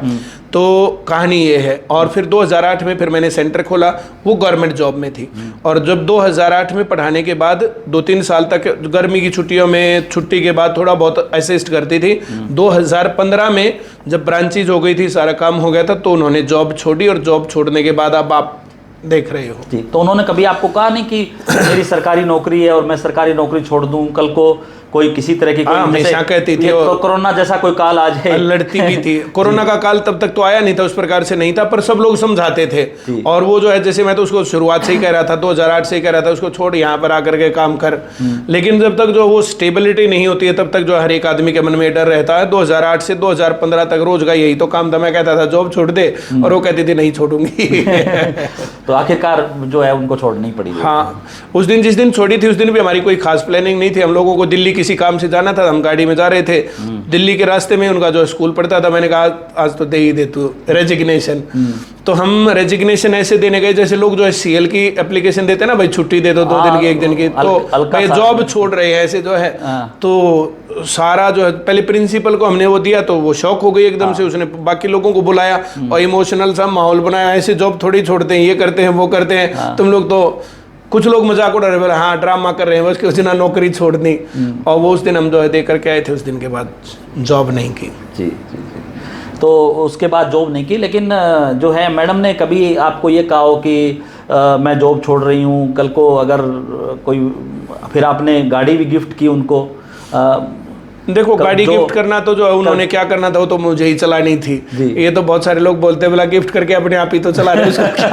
तो कहानी ये है। और फिर 2008 में फिर मैंने सेंटर खोला, वो गवर्नमेंट जॉब में थी। और जब 2008 में पढ़ाने के बाद 2-3 साल तक गर्मी की छुट्टियों में, छुट्टी के बाद थोड़ा बहुत असिस्ट करती थी। 2015 में जब ब्रांचेज हो गई थी, सारा काम हो गया था, तो उन्होंने जॉब छोड़ी, और जॉब छोड़ने के बाद अब आप देख रहे हो जी। तो उन्होंने कभी आपको कहा नहीं कि मेरी सरकारी नौकरी है और मैं सरकारी नौकरी छोड़ दूं, कल को कोई किसी तरह की, हमेशा कहती थी, तो कोरोना जैसा कोई काल आ जाए, लड़ती भी थी। कोरोना का काल तब तक तो आया नहीं था, उस प्रकार से नहीं था, पर सब लोग समझाते थे। और वो जो है, जैसे मैं तो उसको शुरुआत से ही कह रहा था, 2008 से ही कह रहा था उसको छोड़, यहाँ पर आकर के काम कर। लेकिन जब तक जो वो स्टेबिलिटी नहीं होती है, तब तक जो हर एक आदमी के मन में डर रहता है। 2008 से 2015 तक रोज का यही तो काम था। मैं कहता था जॉब छोड़ दे, और वो कहती थी नहीं छोड़ूंगी। तो आखिरकार जो है उनको छोड़नी पड़ी। हाँ, उस दिन जिस दिन छोड़ी थी उस दिन भी हमारी कोई खास प्लानिंग नहीं थी। हम लोगों को दिल्ली किसी काम से जाना था, हम गाड़ी में जा रहे थे। दिल्ली के रास्ते में उनका जो स्कूल पड़ता था, मैंने कहा आज तो दे ही दे तू रेजिग्नेशन। तो हम रेजिग्नेशन ऐसे देने गए जैसे लोग जो है सीएल की एप्लीकेशन देते हैं ना, भाई छुट्टी दे दो 2 दिन की, 1 दिन की, तो भाई जॉब छोड़ रहे हैं ऐसे जो है। तो सारा जो है पहले प्रिंसिपल को हमने वो दिया, तो वो शॉक हो गई एकदम से। उसने बाकी लोगों को बुलाया और इमोशनल सा माहौल बनाया, ऐसे जॉब थोड़ी छोड़ते हैं, ये करते हैं वो करते हैं, तुम लोग तो। कुछ लोग मजाक उड़ा रहे, बोले हाँ ड्रामा कर रहे हैं, बस उस दिन नौकरी छोड़ दी। और वो उस दिन हम जो है दे करके आए थे, उस दिन के बाद जॉब नहीं की। जी। तो उसके बाद जॉब नहीं की, लेकिन जो है मैडम ने कभी आपको ये कहा हो कि मैं जॉब छोड़ रही हूँ, कल को अगर कोई फिर आपने गाड़ी भी गिफ्ट की उनको। देखो गाड़ी गिफ्ट करना तो जो है उन्होंने क्या करना था वो तो मुझे ही चलानी थी। ये तो बहुत सारे लोग बोलते हैं बोला गिफ्ट करके अपने आप ही तो चला रहे उसको क्या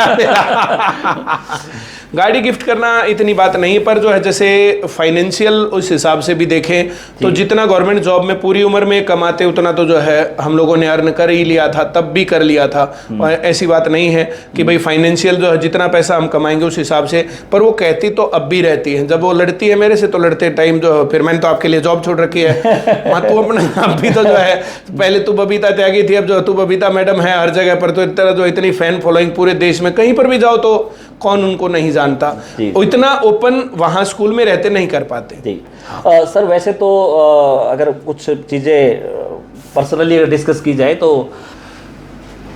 गाड़ी गिफ्ट करना इतनी बात नहीं, पर जो है जैसे फाइनेंशियल उस हिसाब से भी देखें तो जितना गवर्नमेंट जॉब में पूरी उम्र में कमाते उतना तो जो है हम लोगों ने अर्न कर ही लिया था, तब भी कर लिया था। और ऐसी बात नहीं है कि भाई फाइनेंशियल जो है जितना पैसा हम कमाएंगे उस हिसाब से, पर वो कहती तो अब भी रहती है। जब वो लड़ती है मेरे से तो लड़ते टाइम जो फिर मैंने तो आपके लिए जॉब छोड़ रखी है माँ तू अपना अब भी तो जो है, पहले तू बबीता त्यागी थी, अब जो तू बबीता मैडम है हर जगह पर, तो इस तरह जो इतनी फैन फॉलोइंग पूरे देश में कहीं पर भी जाओ तो कौन उनको नहीं जानता। इतना ओपन वहाँ स्कूल में रहते नहीं कर पाते। जी सर, वैसे तो अगर कुछ चीज़ें पर्सनली डिस्कस की जाए तो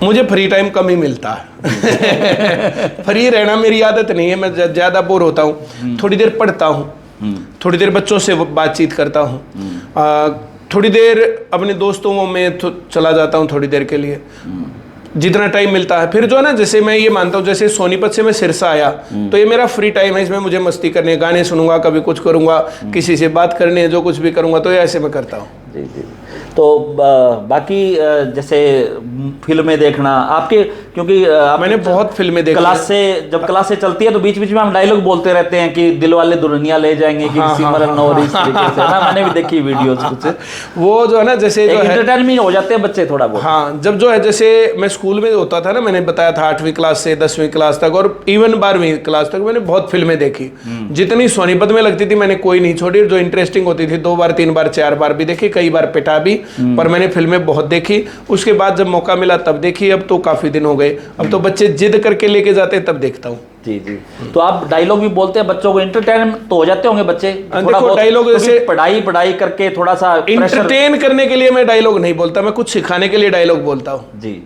मुझे फ्री टाइम कम ही मिलता है फ्री रहना मेरी आदत नहीं है, मैं ज़्यादा बोर होता हूँ। थोड़ी देर पढ़ता हूँ, थोड़ी देर बच्चों से बातचीत करता हूँ, थोड़ी देर अपने दोस्तों में चला जाता हूँ थोड़ी देर के लिए, जितना टाइम मिलता है। फिर जो है ना, जैसे मैं ये मानता हूँ जैसे सोनीपत से मैं सिरसा आया तो ये मेरा फ्री टाइम है, इसमें मुझे मस्ती करने, गाने सुनूंगा, कभी कुछ करूंगा, किसी से बात करने, जो कुछ भी करूंगा तो ये ऐसे मैं करता हूँ। जी जी। तो बाकी जैसे फिल्में देखना आपके, क्योंकि मैंने बहुत फिल्में देखी क्लास से, जब क्लास से चलती है तो बीच बीच में हम डायलॉग बोलते रहते हैं कि दिल वाले दुल्हनिया ले जाएंगे कि सिमरन और इस तरीके से ना, मैंने भी देखी वीडियोस कुछ। वो जो है ना जैसे जो है एंटरटेनमेंट हो जाते हैं बच्चे थोड़ा बहुत। हाँ, जब जो है जैसे मैं स्कूल में होता था ना, मैंने बताया था 8वीं क्लास से 10वीं क्लास तक और इवन 12वीं क्लास तक मैंने बहुत फिल्में देखी। जितनी सोनीपत में लगती थी मैंने कोई नहीं छोड़ी, जो इंटरेस्टिंग होती थी 2 बार 3 बार 4 बार भी देखी, कई बार पिटा भी, पर मैंने फिल्में बहुत देखी। उसके बाद जब मौका मिला तब देखी, अब तो काफी दिन हो गए, अब तो बच्चे जिद करके लेके जाते हैं तब देखता हूँ। जी जी। तो आप डायलॉग भी बोलते हैं, बच्चों को एंटरटेन तो हो जाते होंगे बच्चे। देखो डायलॉग जैसे पढ़ाई करके थोड़ा सा एंटरटेन करने के लिए मैं डायलॉग नहीं बोलता, मैं कुछ सिखाने के लिए डायलॉग बोलता हूँ। जी,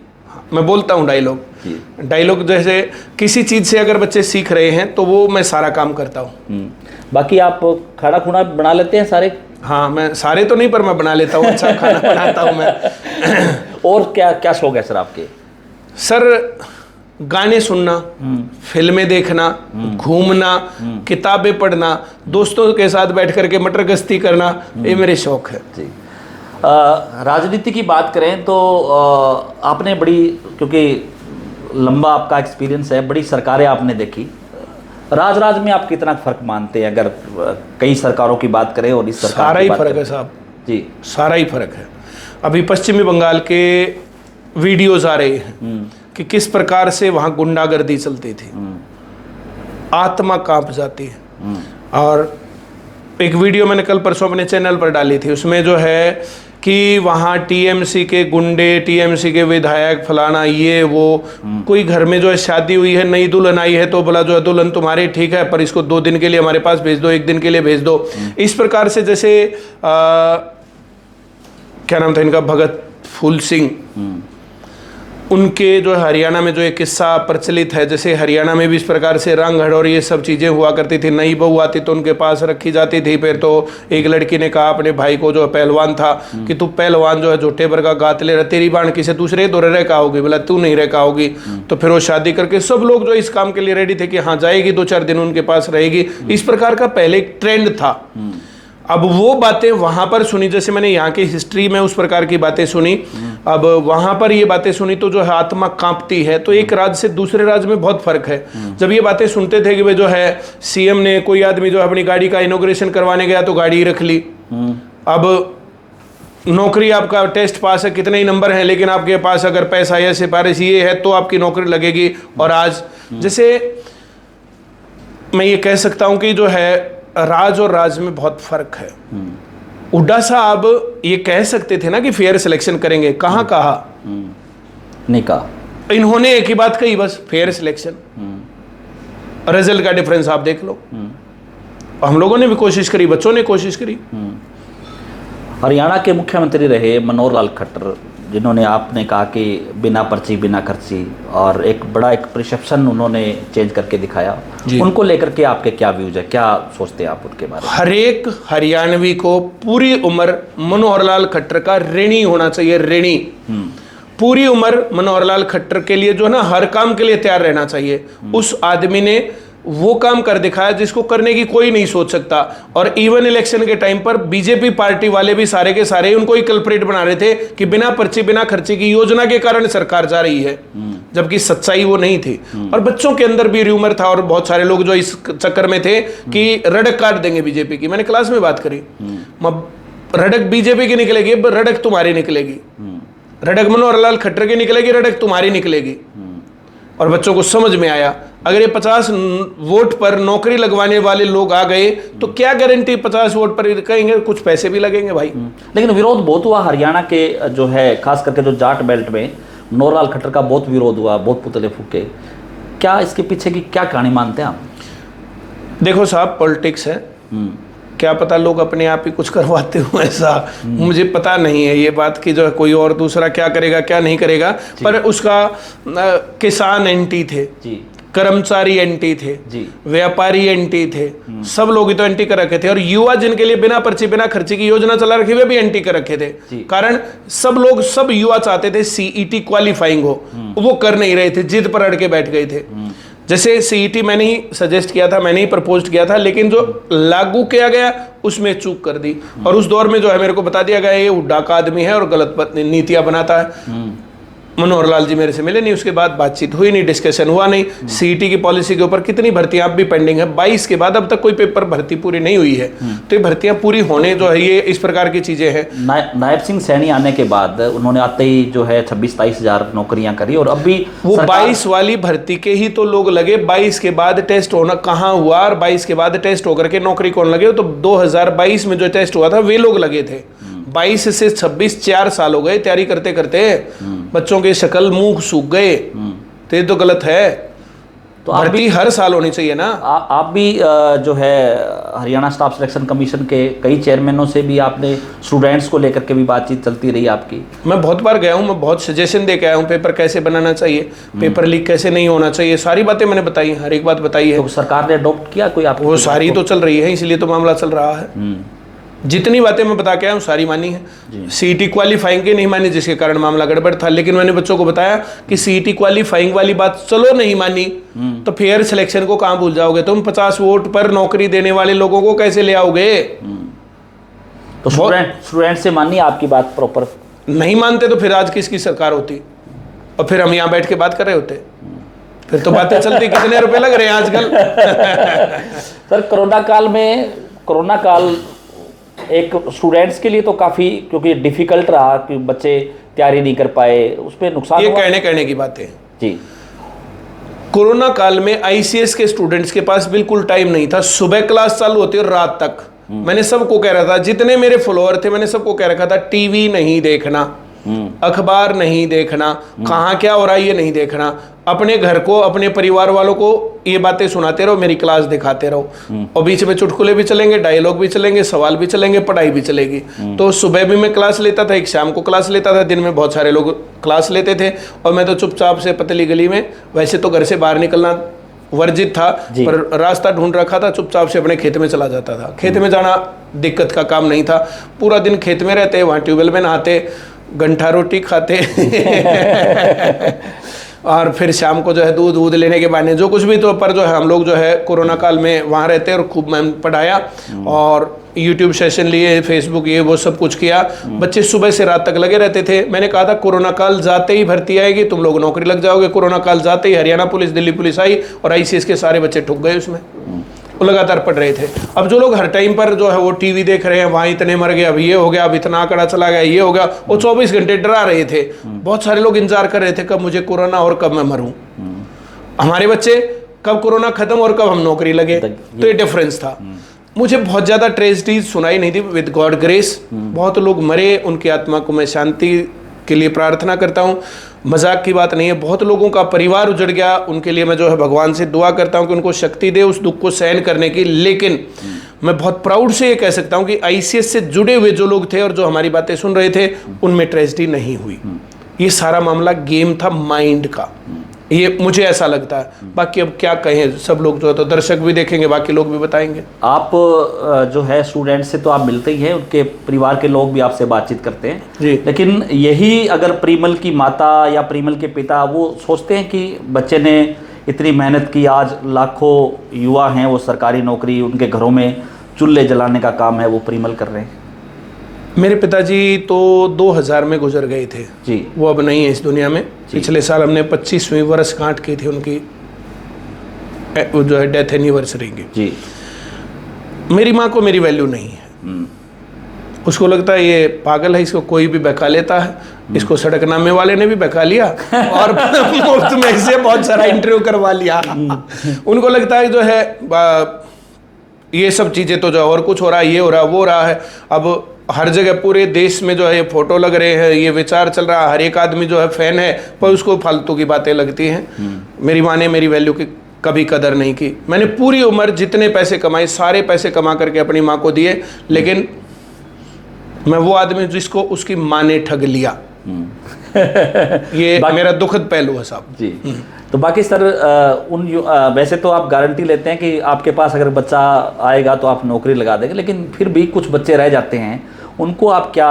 मैं बोलता हूँ डायलॉग जैसे किसी चीज से अगर बच्चे सीख रहे हैं तो वो मैं सारा काम करता हूँ। बाकी आप खाना खुना बना लेते हैं सारे? हाँ, मैं सारे तो नहीं पर मैं बना लेता हूँ, अच्छा खाना बनाता हूँ मैं। और क्या क्या शौक है सर आपके? सर गाने सुनना, फिल्में देखना, घूमना, किताबें पढ़ना, दोस्तों के साथ बैठ करके मटर गश्ती करना, ये मेरे शौक है। जी। राजनीति की बात करें तो आपने बड़ी, क्योंकि लंबा आपका एक्सपीरियंस है, बड़ी सरकारें आपने देखी, राज में आप कितना फर्क मानते हैं अगर कई सरकारों की बात करें और इस सरकार? सारा ही फर्क है साहब जी, सारा ही फर्क है। अभी पश्चिमी बंगाल के वीडियोज आ रहे हैं कि किस प्रकार से वहाँ गुंडागर्दी चलती थी, आत्मा कांप जाती है। और एक वीडियो मैंने कल परसों अपने चैनल पर डाली थी, उसमें जो है कि वहाँ टीएमसी के गुंडे, टीएमसी के विधायक, फलाना ये वो, कोई घर में जो है शादी हुई है, नई दुल्हन आई है तो बोला जो है दुल्हन तुम्हारे ठीक है पर इसको 2 दिन के लिए हमारे पास भेज दो, 1 दिन के लिए भेज दो। इस प्रकार से जैसे क्या नाम था इनका, भगत फूल सिंह, उनके जो हरियाणा में जो एक किस्सा प्रचलित है, जैसे हरियाणा में भी इस प्रकार से रंग और ये सब चीज़ें हुआ करती थी। नई बहू आती तो उनके पास रखी जाती थी। फिर तो एक लड़की ने कहा अपने भाई को जो पहलवान था कि तू पहलवान जो है झूठे भर का गात ले रहा, तेरी बाण किसी दूसरे दौरे रह का होगी, बोला तू नहीं रह का होगी। तो फिर वो शादी करके सब लोग जो इस काम के लिए रेडी थे कि हाँ जाएगी, 2-4 दिन उनके पास रहेगी। इस प्रकार का पहले एक ट्रेंड था। अब वो बातें वहां पर सुनी, जैसे मैंने यहाँ की हिस्ट्री में उस प्रकार की बातें सुनी, अब वहां पर ये बातें सुनी तो जो है आत्मा कांपती है। तो एक राज्य से दूसरे राज्य में बहुत फर्क है। जब ये बातें सुनते थे कि भाई जो है सीएम ने, कोई आदमी जो अपनी गाड़ी का इनॉग्रेशन करवाने गया तो गाड़ी रख ली, अब नौकरी आपका टेस्ट पास है, कितने ही नंबर हैं, लेकिन आपके पास अगर पैसा या सिफारिश ये है तो आपकी नौकरी लगेगी। और आज जैसे मैं ये कह सकता हूं कि जो है राज और राज में बहुत फर्क है। हुड्डा साहब ये कह सकते थे ना कि फेयर सिलेक्शन करेंगे, कहाँ कहा? नहीं कहा। इन्होंने एक ही बात कही, बस फेयर सिलेक्शन। रिजल्ट का डिफरेंस आप देख लो। हम लोगों ने भी कोशिश करी, बच्चों ने कोशिश करी। हरियाणा के मुख्यमंत्री रहे मनोहर लाल खट्टर, जिन्होंने आपने कहा कि बिना पर्ची बिना खर्ची, और एक बड़ा एक परसेप्शन उन्होंने चेंज करके दिखाया। उनको लेकर के आपके क्या व्यूज है, क्या सोचते हैं आप उनके बारे में? हर एक हरियाणवी को पूरी उम्र मनोहर लाल खट्टर का ऋणी होना चाहिए, ऋणी। पूरी उम्र मनोहर लाल खट्टर के लिए जो है ना हर काम के लिए तैयार रहना चाहिए। उस आदमी ने वो काम कर दिखाया जिसको करने की कोई नहीं सोच सकता। और इवन इलेक्शन के टाइम पर बीजेपी पार्टी वाले भी सारे के सारे उनको ही कल्प्रेट बना रहे थे कि बिना पर्ची बिना खर्चे की योजना के कारण सरकार जा रही है, जबकि सच्चाई वो नहीं थी। और बच्चों के अंदर भी र्यूमर था और बहुत सारे लोग जो इस चक्कर में थे कि रड़क काट देंगे बीजेपी की। मैंने क्लास में बात करी, रड़क बीजेपी की निकलेगी, रड़क तुम्हारी निकलेगी, रड़क मनोहर लाल खट्टर की निकलेगी, रड़क तुम्हारी निकलेगी। और बच्चों को समझ में आया अगर ये 50 वोट पर नौकरी लगवाने वाले लोग आ गए तो क्या गारंटी 50 वोट पर कहेंगे, कुछ पैसे भी लगेंगे भाई। लेकिन विरोध बहुत हुआ हरियाणा के जो है, खास करके जो जाट बेल्ट में मनोहर लाल खट्टर का बहुत विरोध हुआ, बहुत पुतले फूके। क्या इसके पीछे की क्या कहानी मानते हैं आप? देखो साहब, पॉलिटिक्स है, क्या पता लोग अपने आप ही कुछ करवाते हो, ऐसा मुझे पता नहीं है ये बात की जो है कोई और दूसरा क्या करेगा क्या नहीं करेगा। पर उसका किसान एंटी थे जी, कर्मचारी एंटी थे जी, व्यापारी एंटी थे, सब लोग ही तो एंटी कर रखे थे। और युवा जिनके लिए बिना पर्ची बिना खर्चे की योजना चला रखी वे भी एंटी कर रखे थे। कारण सब युवा चाहते थे सीईटी क्वालिफाइंग हो, वो कर नहीं रहे थे, जिद पर अड़ के बैठ गए थे। जैसे सीईटी मैंने ही सजेस्ट किया था, मैंने ही प्रपोज किया था, लेकिन जो लागू किया गया उसमें चूक कर दी। और उस दौर में जो है मेरे को बता दिया गया ये उड्डा का आदमी है और गलत नीतियां बनाता है। मनोहर लाल जी मेरे से मिले नहीं, उसके बाद बातचीत हुई नहीं, डिस्कशन हुआ नहीं। सीईटी की पॉलिसी के ऊपर कितनी भर्तियां अब भी पेंडिंग है, 22 के बाद अब तक कोई पेपर भर्ती पूरी नहीं हुई है। तो ये भर्तियां पूरी होने जो है ये इस प्रकार की चीजें हैं। नायब सिंह सैनी आने के बाद उन्होंने आते ही जो है 26-27 हजार नौकरियां करी और अभी वो 22 वाली भर्ती के ही तो लोग लगे, 22 के बाद टेस्ट होना कहाँ हुआ और 22 के बाद टेस्ट होकर के नौकरी कौन लगे? तो 2022 में जो टेस्ट हुआ था वे लोग लगे थे। 22 से 26 4 साल हो गए तैयारी करते करते, बच्चों के शक्ल मुंह सूख गए। तो ये तो गलत है। तो भर्ती हर साल होनी चाहिए ना। आप भी जो है हरियाणा स्टाफ सिलेक्शन कमीशन के कई चेयरमैनों से भी आपने स्टूडेंट्स को लेकर के भी बातचीत चलती रही आपकी? मैं बहुत बार गया हूँ, मैं बहुत सजेशन दे के आया हूँ, पेपर कैसे बनाना चाहिए, पेपर लीक कैसे नहीं होना चाहिए, सारी बातें मैंने बताई, हर एक बात बताई है। तो सरकार ने अडॉप्ट किया कोई आपको? वो सारी तो चल रही है, इसलिए तो मामला चल रहा है। जितनी बातें मैं बता के आया हूँ सारी मानी है। सीईटी क्वालिफाइंग की नहीं मानी जिसके कारण मामला गड़बड़ था, लेकिन मैंने बच्चों को बताया कि सीईटी क्वालिफाइंग वाली बात चलो नहीं मानी तो फेयर सिलेक्शन को कहाँ भूल जाओगे तुम? 50 वोट पर नौकरी देने वाले लोगों को कैसे ले आओगे? तो स्टूडेंट से मानी आपकी बात प्रॉपर? नहीं मानते तो फिर आज किसकी सरकार होती और फिर हम यहाँ बैठ के बात कर रहे होते? फिर तो बातें चलती कितने रुपए लग रहे हैं आजकल। सर कोरोना काल एक स्टूडेंट्स के लिए तो काफ़ी, क्योंकि डिफिकल्ट रहा कि बच्चे तैयारी नहीं कर पाए, उस पर नुकसान ये कहने की बातें जी। कोरोना काल में आईसीएस के स्टूडेंट्स के पास बिल्कुल टाइम नहीं था, सुबह क्लास चालू होती और रात तक। मैंने सबको कह रहा था, जितने मेरे फॉलोअर थे मैंने सबको कह रखा था टीवी नहीं देखना, अखबार नहीं देखना, कहाँ क्या हो रहा है ये नहीं देखना, अपने घर को अपने परिवार वालों को ये बातें सुनाते रहो, मेरी क्लास दिखाते रहो। और बीच में चुटकुले भी चलेंगे, डायलॉग भी चलेंगे, सवाल भी चलेंगे, पढ़ाई भी चलेगी। तो सुबह भी मैं क्लास लेता था, एक शाम को क्लास लेता था, दिन में बहुत सारे लोग क्लास लेते थे और मैं तो चुपचाप से पतली गली में, वैसे तो घर से बाहर निकलना वर्जित था पर रास्ता ढूंढ रखा था, चुपचाप से अपने खेत में चला जाता था। खेत में जाना दिक्कत का काम नहीं था, पूरा दिन खेत में रहते, वहाँ ट्यूबवेल में नहाते, गंठा रोटी खाते और फिर शाम को जो है दूध लेने के बहाने जो कुछ भी, तो पर जो है हम लोग जो है कोरोना काल में वहाँ रहते और खूब मैम पढ़ाया और यूट्यूब सेशन लिए, फेसबुक ये वो सब कुछ किया। बच्चे सुबह से रात तक लगे रहते थे। मैंने कहा था कोरोना काल जाते ही भर्ती आएगी, तुम लोग नौकरी लग जाओगे। कोरोना काल जाते ही हरियाणा पुलिस, दिल्ली पुलिस आई और आईसीएस के सारे बच्चे ठुक गए उसमें, वो लगातार पढ़ रहे थे। अब जो लोग हर टाइम पर जो है वो टीवी देख रहे हैं, वहाँ इतने मर गए, अब ये हो गया, अब इतना आंकड़ा चला गया, ये हो गया, वो 24 घंटे डरा रहे थे। बहुत सारे लोग इंतजार कर रहे थे कब मुझे कोरोना और कब मैं मरूं। हमारे बच्चे कब कोरोना खत्म और कब हम नौकरी लगे, तो ये डिफरेंस था। मुझे बहुत ज़्यादा ट्रेजेडीज सुनाई नहीं थी, विद गॉड ग्रेस। बहुत लोग मरे, उनकी आत्मा को मैं शांति के लिए प्रार्थना करता हूँ, मजाक की बात नहीं है। बहुत लोगों का परिवार उजड़ गया, उनके लिए मैं जो है भगवान से दुआ करता हूँ कि उनको शक्ति दे उस दुख को सहन करने की। लेकिन मैं बहुत प्राउड से ये कह सकता हूँ कि आईसीएस से जुड़े हुए जो लोग थे और जो हमारी बातें सुन रहे थे, उनमें ट्रेजेडी नहीं हुई। ये सारा मामला गेम था माइंड का, ये मुझे ऐसा लगता है। बाकी अब क्या कहें, सब लोग जो है तो दर्शक भी देखेंगे, बाकी लोग भी बताएंगे। आप जो है स्टूडेंट से तो आप मिलते ही हैं, उनके परिवार के लोग भी आपसे बातचीत करते हैं जी। लेकिन यही अगर प्रिमल की माता या प्रिमल के पिता वो सोचते हैं कि बच्चे ने इतनी मेहनत की, आज लाखों युवा हैं वो सरकारी नौकरी, उनके घरों में चूल्हे जलाने का काम है वो परिमल कर रहे हैं। मेरे पिताजी तो 2000 में गुजर गए थे जी, वो अब नहीं है इस दुनिया में। पिछले साल हमने 25वीं वर्षगांठ की थी उनकी, जो है डेथ एनिवर्सरी की जी। मेरी माँ को मेरी वैल्यू नहीं है। उसको लगता है ये पागल है, इसको कोई भी बहका लेता है, इसको सड़कनामे वाले ने भी बहका लिया और मुफ्त में इससे बहुत सारा इंटरव्यू करवा लिया। उनको लगता है जो है ये सब चीज़ें तो जो और कुछ हो रहा है, ये हो रहा है, वो हो रहा है। अब हर जगह पूरे देश में जो है ये फोटो लग रहे हैं, ये विचार चल रहा है, हर एक आदमी जो है फैन है, पर उसको फालतू की बातें लगती हैं। मेरी माँ ने मेरी वैल्यू की कभी कदर नहीं की। मैंने पूरी उम्र जितने पैसे कमाए सारे पैसे कमा करके अपनी माँ को दिए, लेकिन मैं वो आदमी जिसको उसकी माँ ने ठग लिया। ये मेरा दुखद पहलू है साहब जी। तो बाकी सर वैसे तो आप गारंटी लेते हैं कि आपके पास अगर बच्चा आएगा तो आप नौकरी लगा देंगे, लेकिन फिर भी कुछ बच्चे रह जाते हैं, उनको आप क्या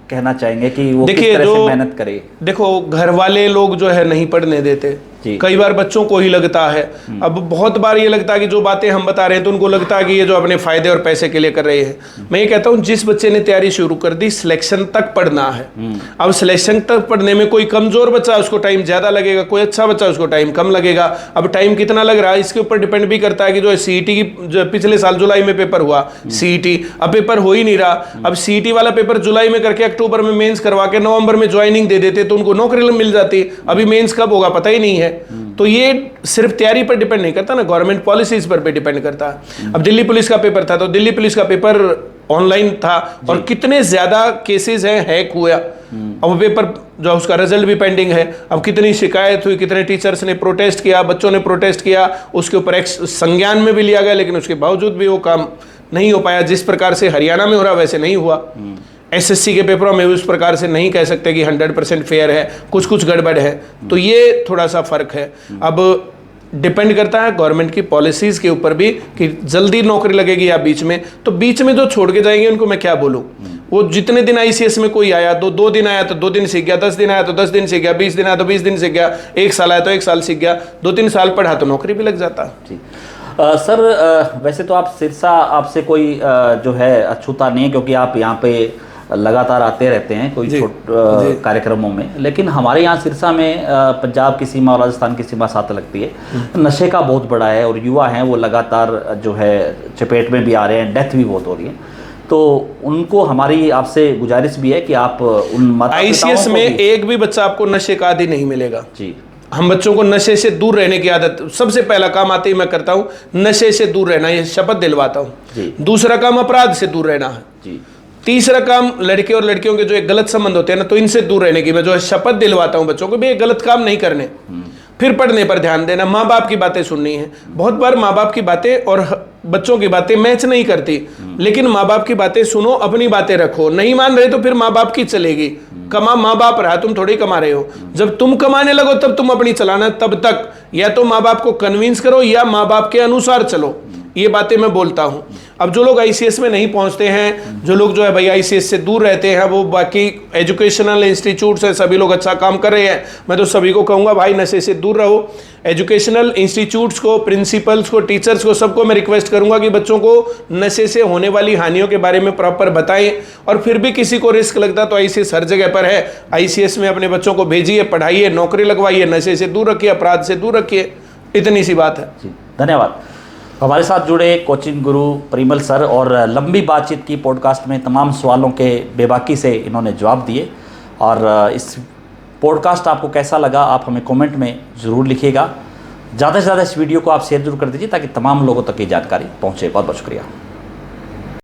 कहना चाहेंगे कि वो किस तरह से मेहनत करे? देखो, घर वाले लोग जो है नहीं पढ़ने देते, कई बार बच्चों को ही लगता है। अब बहुत बार ये लगता है कि जो बातें हम बता रहे हैं तो उनको लगता है कि ये जो अपने फायदे और पैसे के लिए कर रहे हैं। मैं ये कहता हूँ जिस बच्चे ने तैयारी शुरू कर दी, सिलेक्शन तक पढ़ना है। अब सिलेक्शन तक पढ़ने में कोई कमजोर बच्चा उसको टाइम ज्यादा लगेगा, कोई अच्छा बच्चा उसको टाइम कम लगेगा। अब टाइम कितना लग रहा है इसके ऊपर डिपेंड भी करता है कि जो है सीईटी की जो पिछले साल जुलाई में पेपर हुआ, सीईटी अब पेपर हो ही नहीं रहा। अब सीईटी वाला पेपर जुलाई में करके अक्टूबर में मेंस करवा के नवंबर में ज्वाइनिंग दे देते तो उनको नौकरी मिल जाती। अभी मेंस कब होगा पता ही नहीं है। तो ये सिर्फ तैयारी पर डिपेंड नहीं करता ना, गवर्नमेंट पॉलिसीज पर भी डिपेंड करता है। अब दिल्ली पुलिस का पेपर था तो दिल्ली पुलिस का पेपर ऑनलाइन था और कितने ज्यादा केसेस हैं हैक हुआ। अब पेपर जो उसका रिजल्ट भी पेंडिंग है। अब कितनी शिकायत हुई, कितने टीचर्स ने प्रोटेस्ट किया, बच्चों ने प्रोटेस्ट किया, उसके ऊपर संज्ञान में भी लिया गया, लेकिन उसके बावजूद भी वो काम नहीं हो पाया। जिस प्रकार से हरियाणा में हो रहा वैसे नहीं हुआ। एसएससी के पेपरों में उस प्रकार से नहीं कह सकते कि 100% फेयर है, कुछ कुछ गड़बड़ है। तो ये थोड़ा सा फर्क है। अब डिपेंड करता है गवर्नमेंट की पॉलिसीज के ऊपर भी कि जल्दी नौकरी लगेगी या बीच में। तो बीच में जो छोड़ के जाएंगे उनको मैं क्या बोलूं। वो जितने दिन आईसीएस में कोई आया, 2 दिन आया तो 2 दिन सीख गया, 10 दिन आया तो 10 दिन सीख गया, 20 दिन आया तो 20 दिन सीख गया, 1 साल आया तो 1 साल सीख गया, 2-3 साल पढ़ा तो नौकरी भी लग जाता। जी सर, वैसे तो आप सिरसा, आपसे कोई जो है अछूता नहीं है क्योंकि आप यहाँ पे लगातार आते रहते हैं कोई कार्यक्रमों में, लेकिन हमारे यहाँ सिरसा में पंजाब की सीमा और राजस्थान की सीमा साथ लगती है। नशे का बहुत बड़ा है और युवा हैं वो लगातार जो है चपेट में भी आ रहे हैं, डेथ भी बहुत हो रही है। तो उनको हमारी आपसे गुजारिश भी है कि आप उन आईसीएस में एक भी बच्चा आपको नशे का आदी नहीं मिलेगा जी। हम बच्चों को नशे से दूर रहने की आदत, सबसे पहला काम आते ही मैं करता हूँ नशे से दूर रहना, ये शपथ दिलवाता हूँ। दूसरा काम अपराध से दूर रहना है जी। तीसरा काम लड़के और लड़कियों के जो एक गलत संबंध होते हैं ना, तो इनसे दूर रहने की मैं जो है शपथ दिलवाता हूँ बच्चों को भी, ये गलत काम नहीं करने। फिर पढ़ने पर ध्यान देना, माँ बाप की बातें सुननी है। बहुत बार माँ बाप की बातें और बच्चों की बातें मैच नहीं करती, लेकिन माँ बाप की बातें सुनो, अपनी बातें रखो। नहीं मान रहे तो फिर माँ बाप की चलेगी। कमा माँ बाप रहा, तुम थोड़ी कमा रहे हो। जब तुम कमाने लगो तब तुम अपनी चलाना, तब तक या तो माँ बाप को कन्विंस करो या माँ बाप के अनुसार चलो। ये बातें मैं बोलता हूँ। अब जो लोग आईसीएस में नहीं पहुंचते हैं, जो लोग जो है भाई आईसीएस से दूर रहते हैं, वो बाकी एजुकेशनल इंस्टीट्यूट्स है, सभी लोग अच्छा काम कर रहे हैं। मैं तो सभी को कहूँगा भाई नशे से दूर रहो। एजुकेशनल इंस्टीट्यूट्स को, प्रिंसिपल्स को, टीचर्स को, सबको मैं रिक्वेस्ट करूंगा कि बच्चों को नशे से होने वाली हानियों के बारे में प्रॉपर बताएं। और फिर भी किसी को रिस्क लगता तो आईसीएस हर जगह पर है, आईसीएस में अपने बच्चों को भेजिए, पढ़ाइए, नौकरी लगवाइए, नशे से दूर रखिए, अपराध से दूर रखिए। इतनी सी बात है जी। धन्यवाद। हमारे साथ जुड़े कोचिंग गुरु परिमल सर, और लंबी बातचीत की पॉडकास्ट में तमाम सवालों के बेबाकी से इन्होंने जवाब दिए। और इस पॉडकास्ट आपको कैसा लगा आप हमें कमेंट में ज़रूर लिखिएगा। ज़्यादा से ज़्यादा इस वीडियो को आप शेयर जरूर कर दीजिए ताकि तमाम लोगों तक ये जानकारी पहुँचे। बहुत बहुत शुक्रिया।